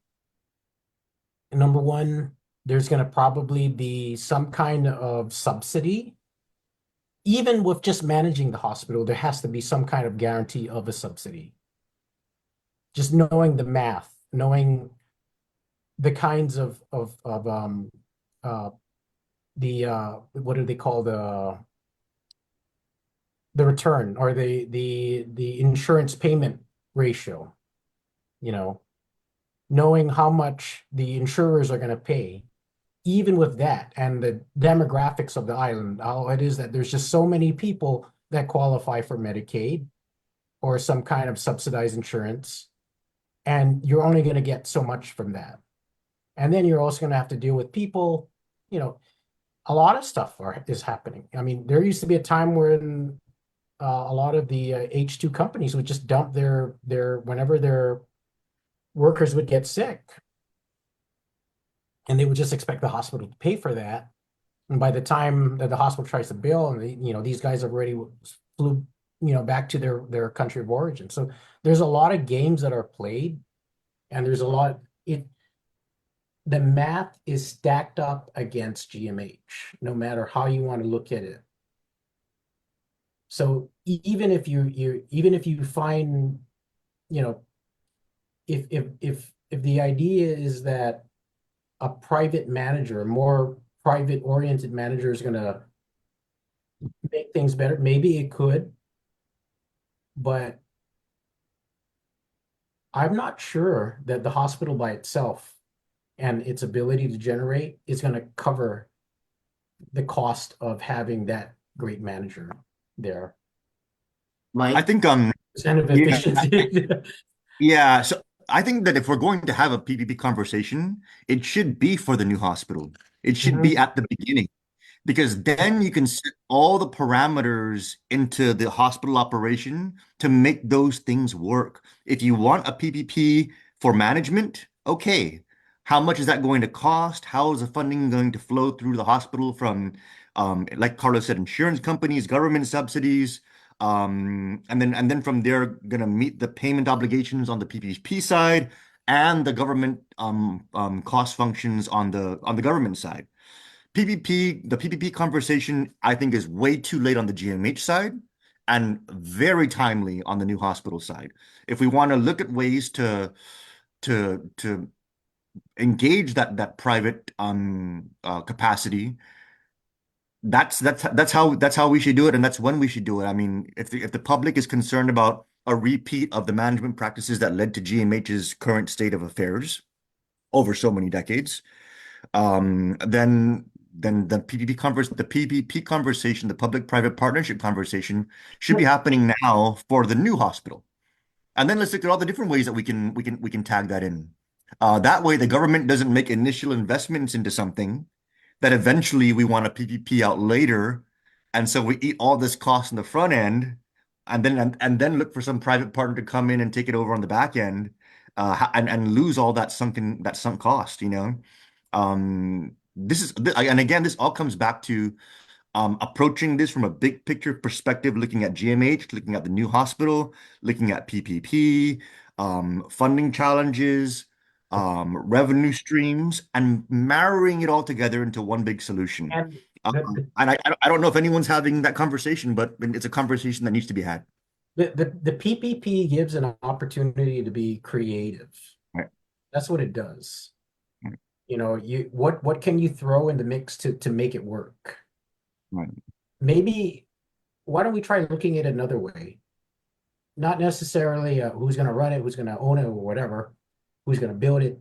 number one, there's going to probably be some kind of subsidy. Even with just managing the hospital, there has to be some kind of guarantee of a subsidy. Just knowing the math, knowing the kinds of what do they call the return or the insurance payment ratio, knowing how much the insurers are going to pay, even with that, and the demographics of the island, how it is that there's just so many people that qualify for Medicaid or some kind of subsidized insurance, and you're only going to get so much from that. And then you're also going to have to deal with people, a lot of stuff is happening. I mean, there used to be a time when a lot of the H2 companies would just dump their whenever their workers would get sick, and they would just expect the hospital to pay for that. And by the time that the hospital tries to bill, and these guys have already flew, back to their country of origin. So there's a lot of games that are played, and there's a lot. The math is stacked up against GMH, no matter how you want to look at it. So even if you find, if the idea is that a private manager, a more private-oriented manager is going to make things better, maybe it could, but I'm not sure that the hospital by itself and its ability to generate is going to cover the cost of having that great manager there. Mike? I think Percent of efficiency. yeah, so I think that if we're going to have a PPP conversation, it should be for the new hospital. It should be at the beginning, because then you can set all the parameters into the hospital operation to make those things work. If you want a PPP for management, okay, how much is that going to cost? How is the funding going to flow through the hospital from, like Carlos said, insurance companies, government subsidies? And then from there, gonna meet the payment obligations on the PPP side and the government cost functions on the government side. The PPP conversation, I think, is way too late on the GMH side, and very timely on the new hospital side. If we want to look at ways to engage that private capacity, that's how we should do it, and that's when we should do it. I mean, if the public is concerned about a repeat of the management practices that led to GMH's current state of affairs over so many decades, then the PPP conversation, the public-private partnership conversation, should be happening now for the new hospital. And then let's look at all the different ways that we can tag that in. That way, the government doesn't make initial investments into something that eventually we want a PPP out later, and so we eat all this cost in the front end, and then look for some private partner to come in and take it over on the back end, and lose all that sunk cost. And again, this all comes back to approaching this from a big picture perspective, looking at GMH, looking at the new hospital, looking at PPP, funding challenges, revenue streams, and marrying it all together into one big solution. And I don't know if anyone's having that conversation, but it's a conversation that needs to be had. the PPP gives an opportunity to be creative. Right. That's what it does. Right. What can you throw in the mix to make it work? Right. Maybe why don't we try looking at it another way? Not necessarily who's going to run it, who's going to own it, or whatever, who's going to build it,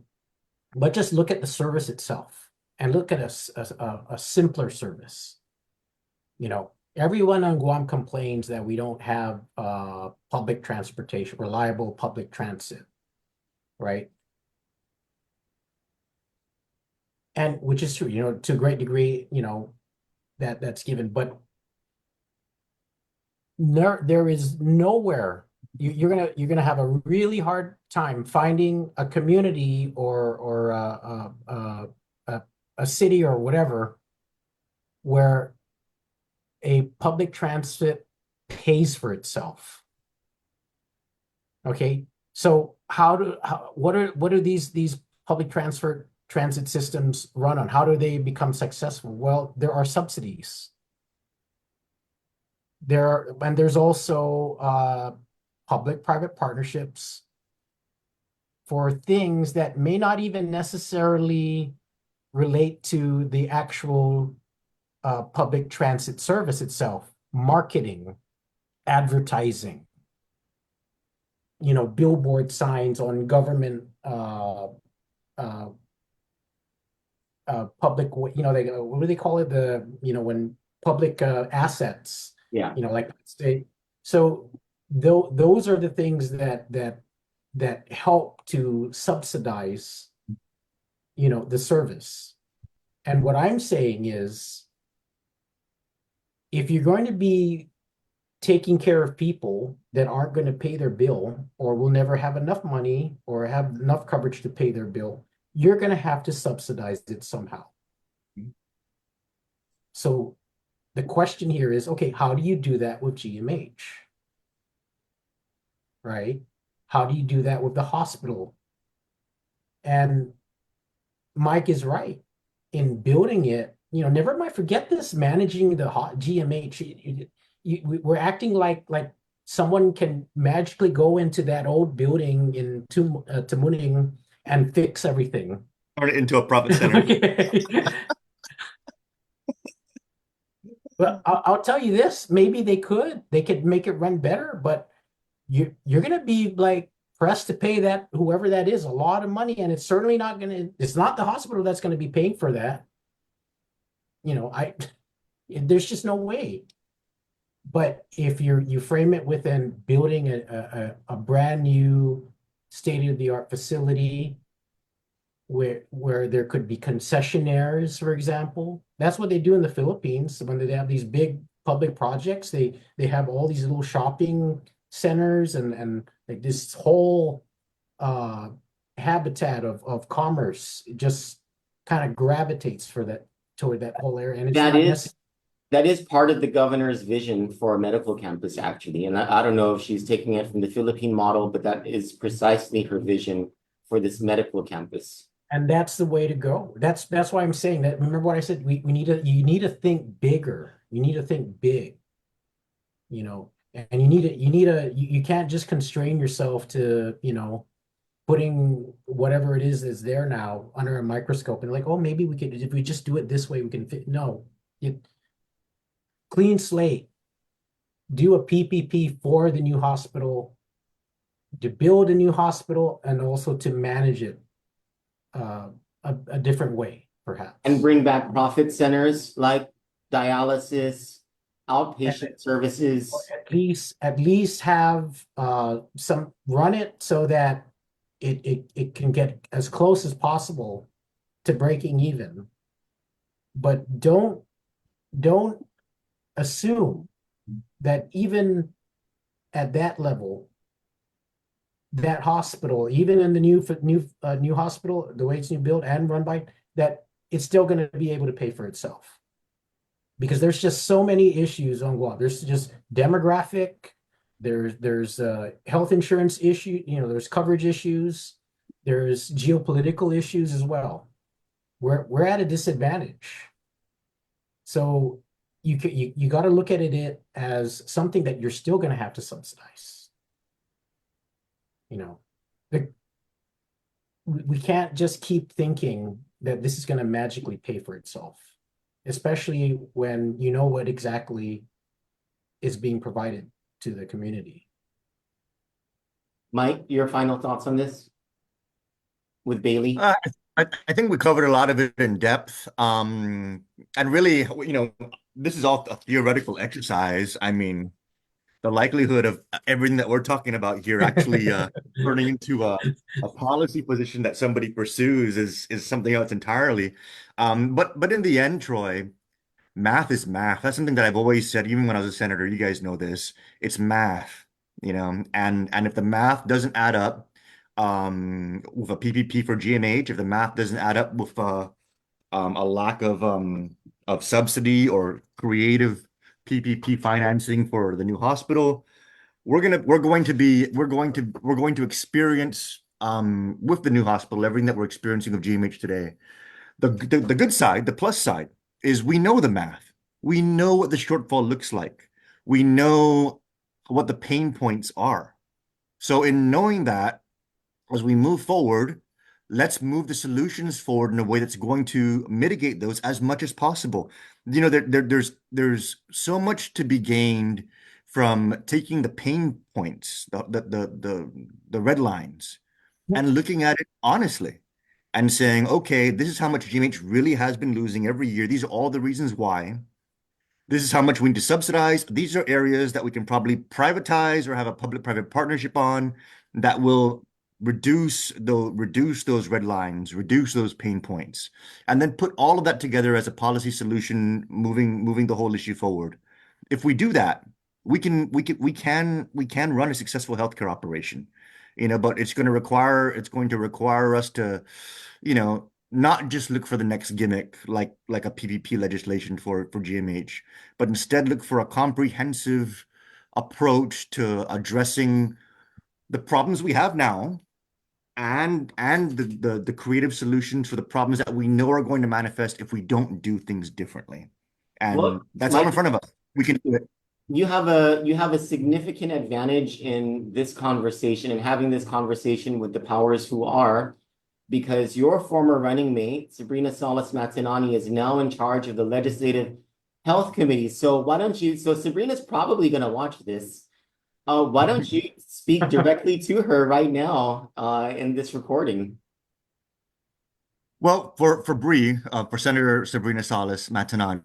but just look at the service itself and look at a simpler service. Everyone on Guam complains that we don't have public transportation, reliable public transit, right? And which is true, to a great degree, that's given, but there is nowhere you're gonna have a really hard time finding a community or a city or whatever where a public transit pays for itself. Okay, so what are these public transit systems run on? How do they become successful? Well, there are subsidies. There's also public-private partnerships for things that may not even necessarily relate to the actual public transit service itself. Marketing, advertising, billboard signs on government public, what do they call it? When public assets. Yeah. Like state. So those are the things that help to subsidize, the service. And what I'm saying is, if you're going to be taking care of people that aren't going to pay their bill or will never have enough money or have enough coverage to pay their bill, you're going to have to subsidize it somehow. So the question here is, okay, how do you do that with GMH? Right? How do you do that with the hospital? And Mike is right. In building it, never mind, forget this managing the GMH. We're acting like someone can magically go into that old building in Tamuning and fix everything. Turn it into a profit center. But I'll tell you this, maybe they could make it run better, but you're going to be like pressed to pay that, whoever that is, a lot of money. And it's certainly it's not the hospital that's going to be paying for that. There's just no way. But if you frame it within building a brand new state-of-the-art facility where there could be concessionaires, for example. That's what they do in the Philippines. When they have these big public projects, they have all these little shopping centers and like this whole habitat of commerce. It just kind of gravitates toward that whole area. And that is part of the governor's vision for a medical campus, actually. And I don't know if she's taking it from the Philippine model, but that is precisely her vision for this medical campus. And that's the way to go. That's why I'm saying that. Remember what I said? You need to think bigger. You need to think big. And you can't just constrain yourself to, putting whatever it is that's there now under a microscope and like, oh, maybe we could, if we just do it this way, we can fit. No, you clean slate, do a PPP for the new hospital, to build a new hospital, and also to manage it a different way, perhaps. And bring back profit centers like dialysis, outpatient services. At least have some run it so that it can get as close as possible to breaking even. But don't assume that even at that level, that hospital, even in the new hospital, the way it's new built and run by, that it's still going to be able to pay for itself. Because there's just so many issues on Guam. There's just demographic, there's health insurance issue, there's coverage issues, there's geopolitical issues as well. We're at a disadvantage. So you got to look at it as something that you're still going to have to subsidize. We can't just keep thinking that this is going to magically pay for itself, especially when you know what exactly is being provided to the community. Mike, your final thoughts on this with Bailey? I think we covered a lot of it in depth. And really, this is all a theoretical exercise. I mean, the likelihood of everything that we're talking about here actually turning into a policy position that somebody pursues is something else entirely. But in the end, Troy, math is math. That's something that I've always said, even when I was a senator. You guys know this. It's math, and if the math doesn't add up, with a PPP for GMH, if the math doesn't add up with a lack of subsidy or creative PPP financing for the new hospital, we're going to experience with the new hospital everything that we're experiencing of GMH today. The good side, the plus side, is we know the math. We know what the shortfall looks like. We know what the pain points are. So in knowing that, as we move forward, let's move the solutions forward in a way that's going to mitigate those as much as possible. There's so much to be gained from taking the pain points, the red lines, and looking at it honestly and saying, okay, this is how much GMH really has been losing every year. These are all the reasons why. This is how much we need to subsidize. These are areas that we can probably privatize or have a public-private partnership on that will reduce those red lines, reduce those pain points, and then put all of that together as a policy solution, moving the whole issue forward. If we do that, we can run a successful healthcare operation, but it's going to require us to, not just look for the next gimmick like a PPP legislation for GMH, but instead look for a comprehensive approach to addressing the problems we have now and the creative solutions for the problems that we know are going to manifest if we don't do things differently. And Well, that's all in Mike, front of us. We can do it. you have a significant advantage in this conversation and having this conversation with the powers who are, because your former running mate, Sabrina Salas Matanani, is now in charge of the Legislative Health Committee. So Sabrina's probably going to watch this. Why don't you speak directly to her right now in this recording? Well, for for Senator Sabrina Salas Matanani,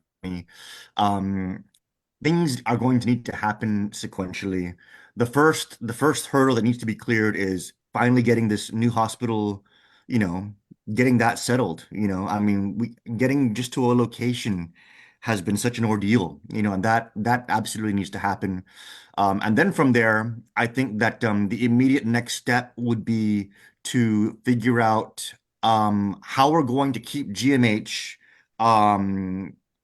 things are going to need to happen sequentially. The first hurdle that needs to be cleared is finally getting this new hospital, getting that settled. I mean, getting just to a location has been such an ordeal, and that absolutely needs to happen. And then from there, I think that the immediate next step would be to figure out how we're going to keep GMH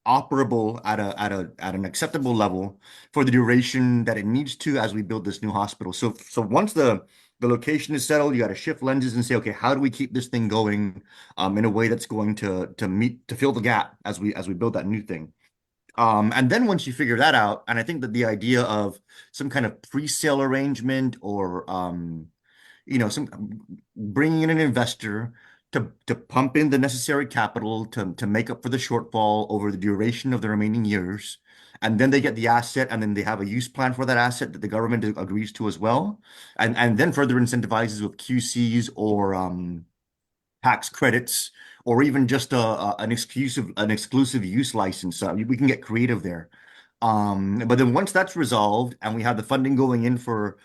operable at an acceptable level for the duration that it needs to as we build this new hospital. So once the location is settled, you got to shift lenses and say, okay, how do we keep this thing going in a way that's going to fill the gap as we build that new thing. And then once you figure that out, and I think that the idea of some kind of pre-sale arrangement or some bringing in an investor to pump in the necessary capital to make up for the shortfall over the duration of the remaining years. And then they get the asset, and then they have a use plan for that asset that the government agrees to as well. And then further incentivizes with QCs or tax credits, or even just an exclusive use license. We can get creative there. But then once that's resolved and we have the funding going in for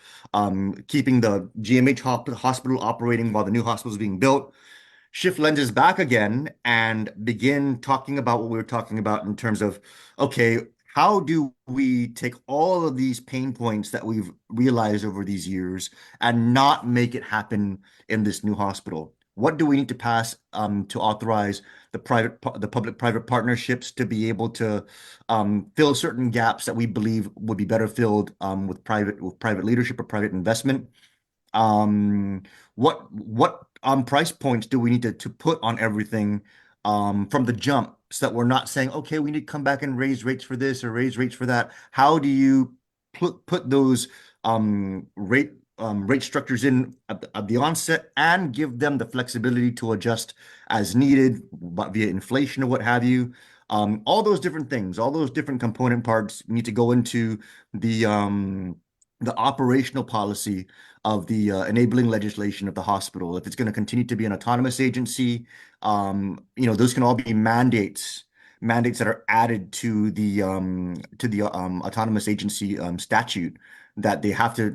keeping the GMH hospital operating while the new hospital is being built, shift lenses back again and begin talking about what we were talking about in terms of, okay, how do we take all of these pain points that we've realized over these years and not make it happen in this new hospital? What do we need to pass to authorize the public-private partnerships to be able to fill certain gaps that we believe would be better filled with private leadership or private investment? What price points do we need to put on everything from the jump, so that we're not saying, okay, we need to come back and raise rates for this or raise rates for that? How do you put those rate structures in at the onset and give them the flexibility to adjust as needed, but via inflation or what have you? All those different things, all those different component parts need to go into the operational policy of the enabling legislation of the hospital. If it's going to continue to be an autonomous agency, those can all be mandates that are added to the autonomous agency statute, that they have to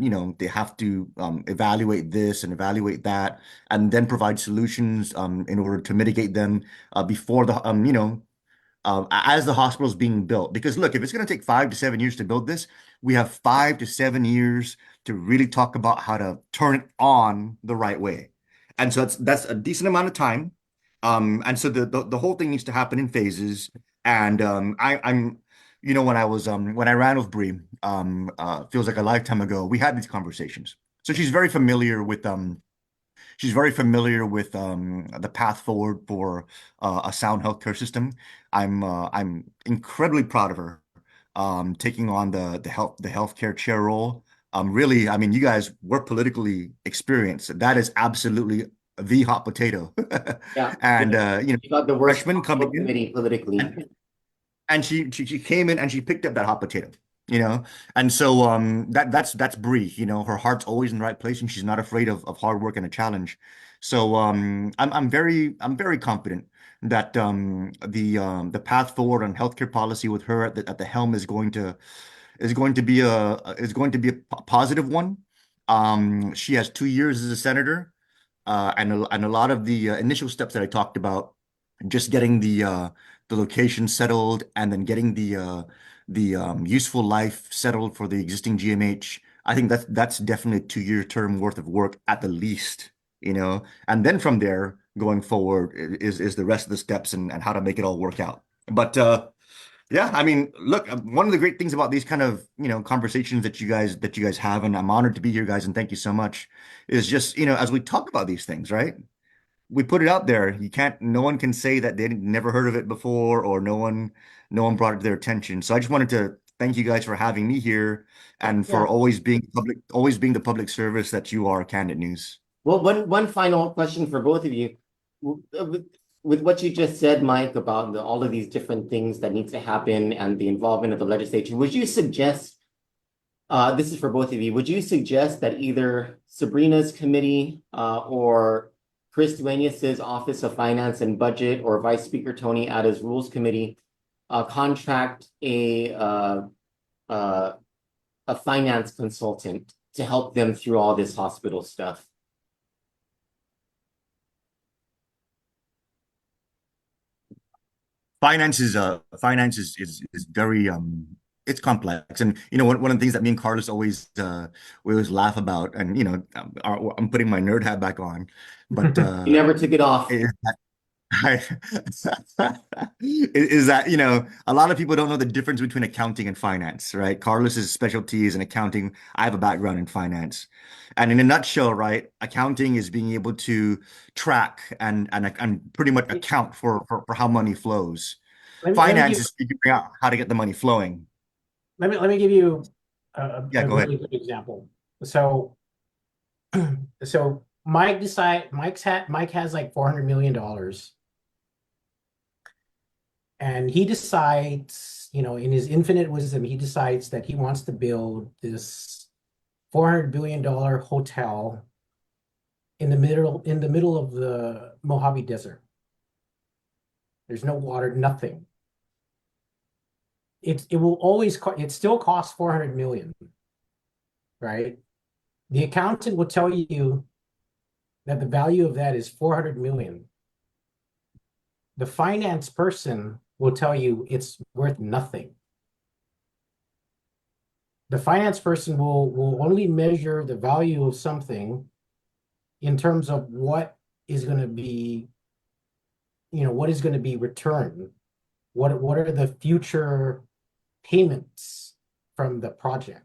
evaluate this and evaluate that, and then provide solutions in order to mitigate them before the as the hospital is being built. Because look, if it's going to take 5 to 7 years to build this, we have 5 to 7 years to really talk about how to turn it on the right way. And so that's a decent amount of time. And so the whole thing needs to happen in phases. And I'm when I ran with Bree, feels like a lifetime ago, we had these conversations. So she's very familiar with the path forward for a sound healthcare system. I'm incredibly proud of her taking on the healthcare chair role. Really, I mean, you guys were politically experienced. That is absolutely the hot potato. Yeah. And You got the worst freshman coming in, committee politically. and she came in and she picked up that hot potato, and so that's Bree. Her heart's always in the right place, and she's not afraid of hard work and a challenge. So I'm very confident that the path forward on healthcare policy with her at the helm is going to be a positive one. She has 2 years as a senator, and a lot of the initial steps that I talked about, just getting the location settled, and then getting the useful life settled for the existing GMH. I think that's definitely a 2-year term worth of work at the least, and then from there going forward is the rest of the steps and how to make it all work out. But yeah, I mean, look, one of the great things about these kind of conversations that you guys have, and I'm honored to be here, guys, and thank you so much, is just as we talk about these things, right? We put it out there. No one can say that they never heard of it before, or no one brought it to their attention. So I just wanted to thank you guys for having me here, and for Yeah. always being the public service that you are, Candid News. Well, one final question for both of you. With what you just said, Mike, about all of these different things that need to happen and the involvement of the legislature, would you suggest, this is for both of you, would you suggest that either Sabrina's committee or Chris Dueñas's Office of Finance and Budget, or Vice Speaker Tony Atta's Rules Committee contract a finance consultant to help them through all this hospital stuff? Finance is very it's complex. And one of the things that me and Carlos we always laugh about, and I'm putting my nerd hat back on, but You never took it off. is is that a lot of people don't know the difference between accounting and finance, right? Carlos's specialty is in accounting. I have a background in finance, and in a nutshell, right, accounting is being able to track and pretty much account for how money flows. let me finance give is figuring out how to get the money flowing. let me give you Yeah, a go ahead. really good example. So so Mike has like $400 million, and he decides, in his infinite wisdom, he decides that he wants to build this $400 billion hotel in the middle of the Mojave Desert. There's no water, nothing. It will always it still costs 400 million, right? The accountant will tell you that the value of that is 400 million. The finance person will tell you it's worth nothing. The finance person will only measure the value of something in terms of what is going to be, what is going to be returned. What are the future payments from the project?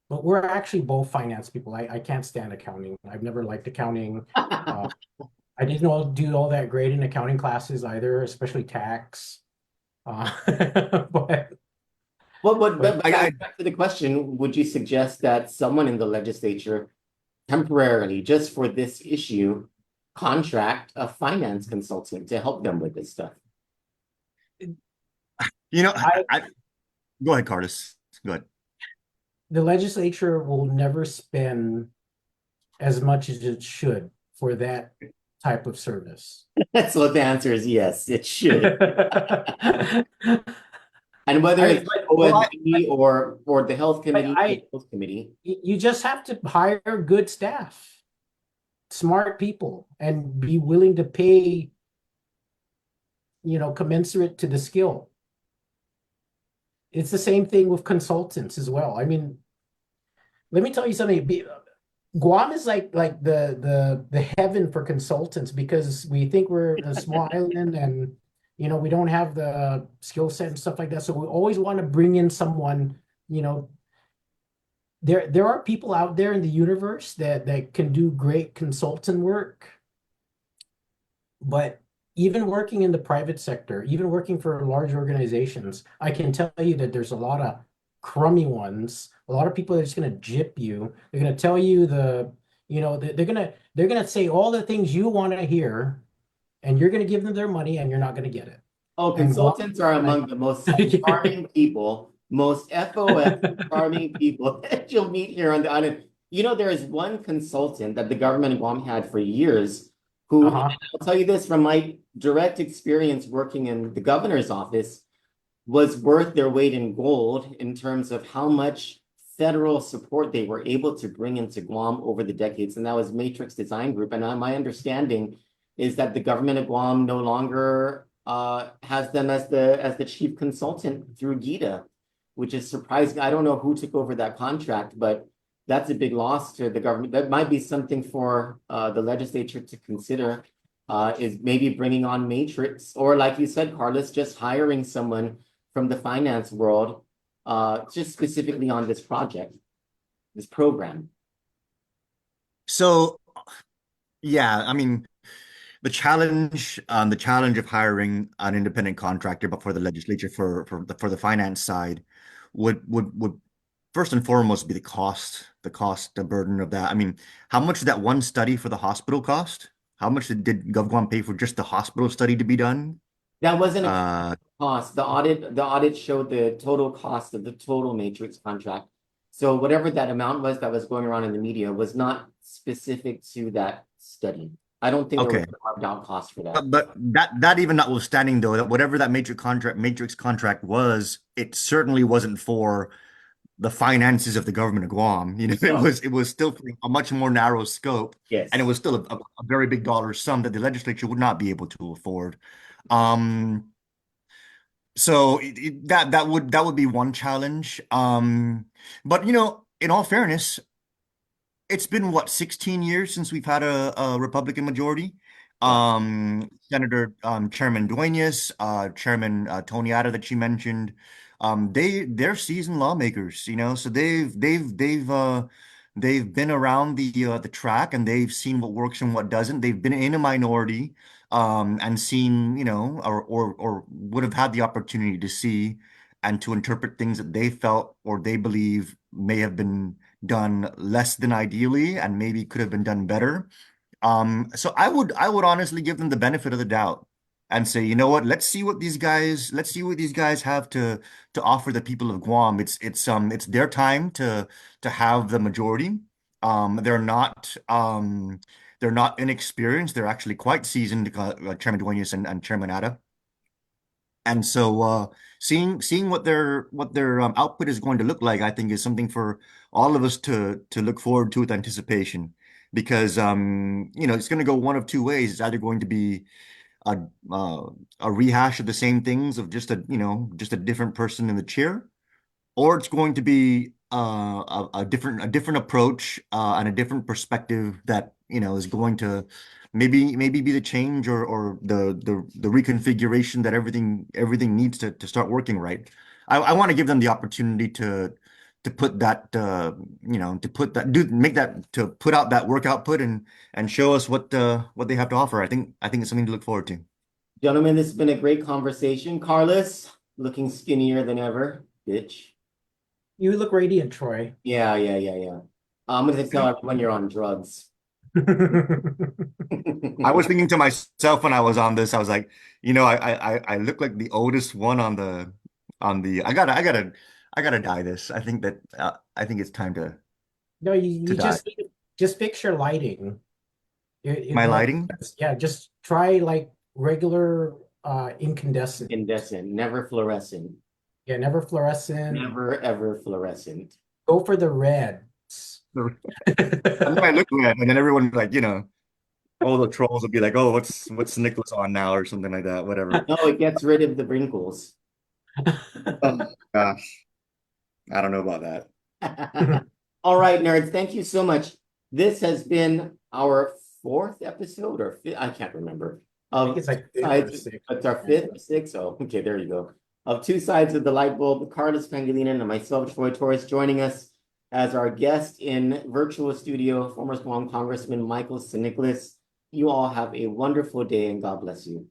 But we're actually both finance people. I can't stand accounting. I've never liked accounting. I didn't do all that great in accounting classes either, especially tax. But But back to the question, would you suggest that someone in the legislature temporarily, just for this issue, contract a finance consultant to help them with this stuff? You know, I go ahead, Carlos. Go ahead. the legislature will never spend as much as it should for that type of service. So the answer is yes, it should. And whether it's OSB or the health committee, the health committee. You just have to hire good staff, smart people, and be willing to pay, commensurate to the skill. It's the same thing with consultants as well. I mean, let me tell you something. Guam is like the heaven for consultants, because we think we're a small island, and we don't have the skill set and stuff like that. So we always want to bring in someone. There are people out there in the universe that can do great consultant work, but even working in the private sector, even working for large organizations, I can tell you that there's a lot of crummy ones, a lot of people that are just going to gyp you. They're going to tell you they're going to say all the things you want to hear, and you're going to give them their money, and you're not going to get it. Oh, consultants are among the most charming people, most FOF charming people that you'll meet here on the island. There is one consultant that the government of Guam had for years who, I'll tell you this from my direct experience working in the governor's office, was worth their weight in gold in terms of how much federal support they were able to bring into Guam over the decades. And that was Matrix Design Group. And my understanding is that the government of Guam no longer has them as the chief consultant through GITA, which is surprising. I don't know who took over that contract, but that's a big loss to the government. That might be something for the legislature to consider, is maybe bringing on Matrix, or like you said, Carlos, just hiring someone from the finance world, just specifically on this project, this program. So, yeah, I mean, the challenge of hiring an independent contractor, but for the legislature for the finance side, would first and foremost be the burden of that. I mean, how much did that one study for the hospital cost? How much did GovGuam pay for just the hospital study to be done? That wasn't a cost. The audit showed the total cost of the total Matrix contract. So whatever that amount was that was going around in the media was not specific to that study. I don't think there was a carved out cost for that. But that even notwithstanding, though, that whatever that Matrix contract was, it certainly wasn't for the finances of the government of Guam. It was still a much more narrow scope. Yes. And it was still a very big dollar sum that the legislature would not be able to afford. So that would be one challenge. But in all fairness, it's been 16 years since we've had a Republican majority. Senator Chairman Duenas, Chairman Tony Ada that you mentioned, they're seasoned lawmakers, so they've been around the track, and they've seen what works and what doesn't. They've been in a minority and seen, or would have had the opportunity to see and to interpret things that they felt or they believe may have been done less than ideally and maybe could have been done better. So I would honestly give them the benefit of the doubt and say, you know what, let's see what these guys have to offer the people of Guam. It's their time to have the majority. They're not inexperienced. They're actually quite seasoned, Chairman Duenas and Chairman Ada. And so seeing what their output is going to look like, I think is something for all of us to look forward to with anticipation. Because it's going to go one of two ways. It's either going to be a a rehash of the same things of just a different person in the chair, or it's going to be a different approach and a different perspective that is going to maybe be the change or the reconfiguration that everything needs to start working right. I want to give them the opportunity to put that to put that do make that to put out that work output and show us what they have to offer. I think it's something to look forward to. Gentlemen, this has been a great conversation. Carlos, looking skinnier than ever, bitch. You look radiant, Troy. Yeah. I'm gonna tell everyone you're on drugs. I was thinking to myself when I was on this, I was like, I look like the oldest one on the. I gotta dye this. I think it's time to No, you dye. just fix your lighting. My Like, lighting? yeah, just try like regular incandescent. Incandescent, never fluorescent. Yeah, never fluorescent. Never ever fluorescent. Go for the reds. And then I look at it, and then everyone like, all the trolls will be like, "Oh, what's Nicolas on now?" or something like that. Whatever. No, it gets rid of the wrinkles. Oh gosh, I don't know about that. All right, nerds, thank you so much. This has been our fourth episode or fifth, I can't remember. I think it's like fifth or sixth. It's our fifth or sixth. Oh, okay, there you go. Of Two Sides of the Light Bulb, Carlos Pangelinan and myself, Troy Torres, joining us as our guest in virtual studio, former Guam Congressman Nicolas. You all have a wonderful day and God bless you.